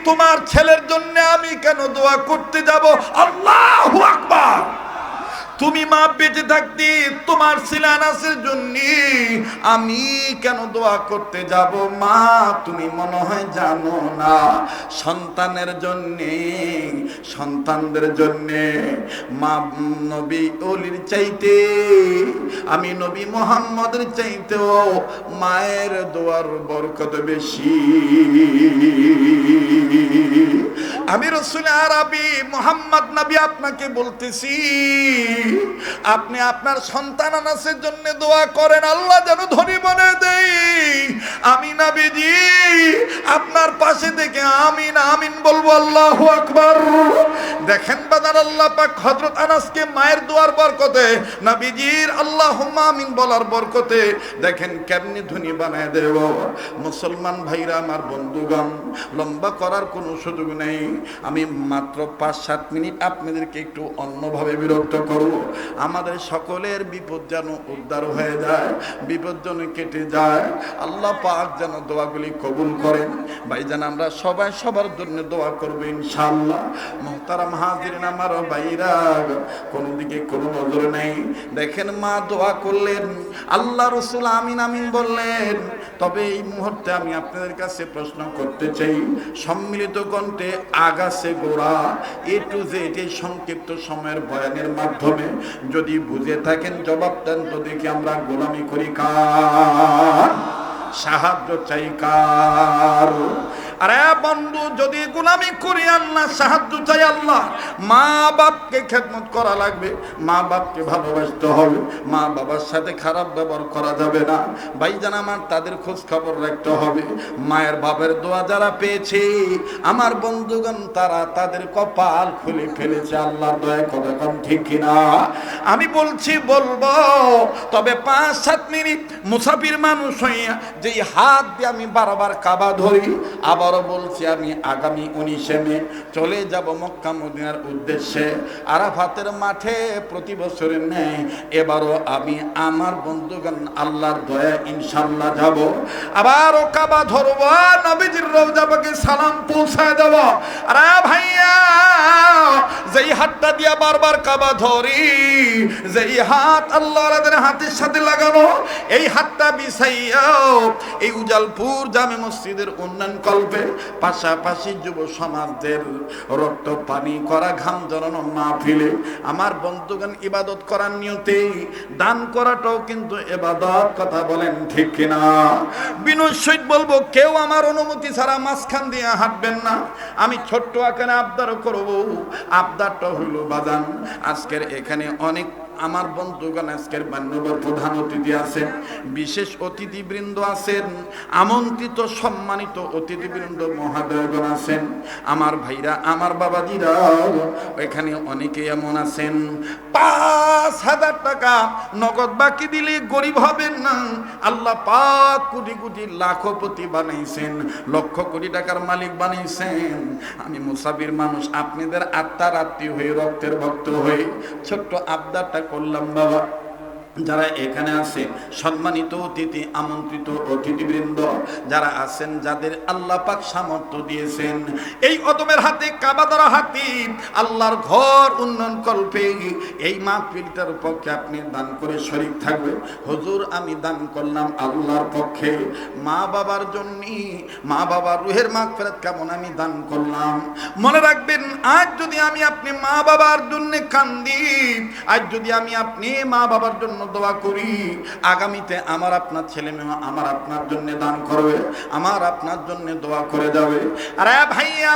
তোমার ছেলের জন্য আমি কেন দোয়া করতে যাব? আল্লাহু আকবার। তুমি মা বেঁচে থাকতে তোমার ছেলে আনাসের জন্য আমি কেন দোয়া করতে যাব? মা তুমি মনে হয় জানো না, সন্তানের জন্য, সন্তানদের জন্য মা নবী ওলির চাইতে, আমি নবী মুহাম্মদের চাইতেও মায়ের দোয়ার বরকত বেশি। আমি রাসূল আরবি মুহাম্মদ নবী আপনাকে বলতেছি, আপনি আপনার সন্তান আনাসের জন্য দোয়া করেন, আল্লাহ যেন ধনী বানায় দেয়। আমি নবীজি আপনার পাশে থেকে আমিন আমিন বলবো। আল্লাহু আকবার। দেখেন বাজার, আল্লাহ পাক হযরত আনাসকে মায়ের দোয়ার বরকতে, নবীজির আল্লাহুম্মা আমিন বলার বরকতে দেখেন কেমনি ধনী বানায় দেব। মুসলমান ভাইরা আমার, বন্ধুগণ, লম্বা করার কোনো সুযোগ নেই। আমি মাত্র 5-7 মিনিট আপনাদেরকে একটু অন্যভাবে বিরক্ত করব। আমাদের সকলের বিপদ যেন উদ্ধার হয়ে যায়, বিপদ যেন কেটে যায়। আল্লাহ পাক যেন দোয়াগুলি কবুল করেন। ভাইজান, আমরা সবাই সবার জন্য দোয়া করব ইনশাআল্লাহ। মুহতারাম হাজিরিন আমার ভাইরা, কোনো দিকে কোনো নজর নেই। দেখেন মা দোয়া করলেন, আল্লাহ রাসূল আমিন আমিন বললেন। তবে এই মুহূর্তে আমি আপনাদের কাছে প্রশ্ন করতে চাই, সম্মিলিত কণ্ঠে আগাছে গোড়া এ টু জেড এই সংক্ষিপ্ত সময়ের বয়ানের মাধ্যমে যদি বুঝে থাকেন জবাব দেন তো দেখি। আমরা গোলামি করি কার? সাহায্য চাই কার? আরে বন্ধু, যদি গোলামি করি আল্লাহ সাহায্য চাই আল্লাহ, মা বাপকে খেদমত করা লাগবে, মা বাপকে ভালোবাসতে হবে, মা বাবার সাথে খারাপ ব্যবহার করা যাবে না। ভাইজান আমার, তাদের খোঁজ খবর রাখতে হবে। মায়ের বাবার দোয়া যারা পেয়েছে আমার বন্ধুগণ, তারা তাদের কপাল খুলে ফেলেছে আল্লাহর দয়ায়। কথা কম ঠিক কিনা? আমি বলবো, তবে 5-7 মিনিট মুসাফির মানুষ হইয়া যেই হাত দিয়ে আমি বারবার কাবা ধরি, আবারও বলছি আমি আগামী 19 মে চলে যাব মক্কা মদিনার উদ্দেশ্যে। আরাফাতের মাঠে প্রতি বছরের ন্যায় এবারও আমি আমার বন্ধুগণ আল্লাহর দয়ায় ইনশাআল্লাহ যাব। আবারও কাবা ধরব, নবীজির রওজা পাকে সালাম পৌঁছায় দেব। আরে ভাইয়া, যেই হাতটা দিয়া বারবার কাবা ধরি, যেই হাত আল্লাহর হাতের সাথে লাগানো, এই হাতটা বিছাইয়াও এই উজালপুর জামে মসজিদের উন্নয়ন কল্পে, পাশাপাশি যুব সমাজের রক্ত পানি করা ঘাম জড়ানো মাহফিলে আমার বন্ধুগণ ইবাদত করার নিয়তে দান করাটাও কিন্তু ইবাদত। কথা বলেন ঠিক কিনা? বিনয় সহিত বলবো, কেউ আমার অনুমতি ছাড়া মাঝখান দিয়ে হাঁটবেন না। আমি ছোট্ট আকারে আবদার করব। আবদারটা হইল বাজান, আজকের এখানে অনেক আমার বন্ধুগণ আজকের মান্যবর প্রধান অতিথি আছেন, বিশেষ অতিথিবৃন্দ আছেন, আমন্ত্রিত সম্মানিত অতিথিবৃন্দ মহাদয়গণ আছেন, আমার ভাইরা, আমার বাবাজিরা, এখানে অনেকে এমন আছেন 5,000 টাকা নগদ বাকি দিলে গরিব হবেন না। আল্লাহ পাক কোটি কোটি লাখপতি বানাইছেন, লক্ষ কোটি টাকার মালিক বানাইছেন। আমি মুসাফির মানুষ, আপনাদের আত্মার আত্মীয় হয়ে, রক্তের ভক্ত হয়ে ছোট্ট আবদারটা করলাম বাবা। যারা এখানে আছে সম্মানিত অতিথি, আমন্ত্রিত অতিথিবৃন্দ যারা আছেন, যাদের আল্লাহ পাক সামর্থ্য দিয়েছেন, এই অদমের হাতে কাবা ধরা হাতে আল্লাহর ঘর উন্নয়ন কল্পে এই মাহফিলটার পক্ষে আপনি দান করে শরীক থাকবে। হুজুর, আমি দান করলাম আল্লাহর পক্ষে, মা বাবার জন্য, মা বাবার রুহের মাগফিরাত কেমন আমি দান করলাম। মনে রাখবেন, আজ যদি আমি আপনি মা বাবার জন্য কান্দি, আজ যদি আমি আপনি মা বাবার জন্য দোয়া করি, আগামীতে আমার আপনার ছেলে মেয়ে আমার আপনার জন্য দান করবে, আমার আপনার জন্য দোয়া করে যাবে। আরে ভাইয়া,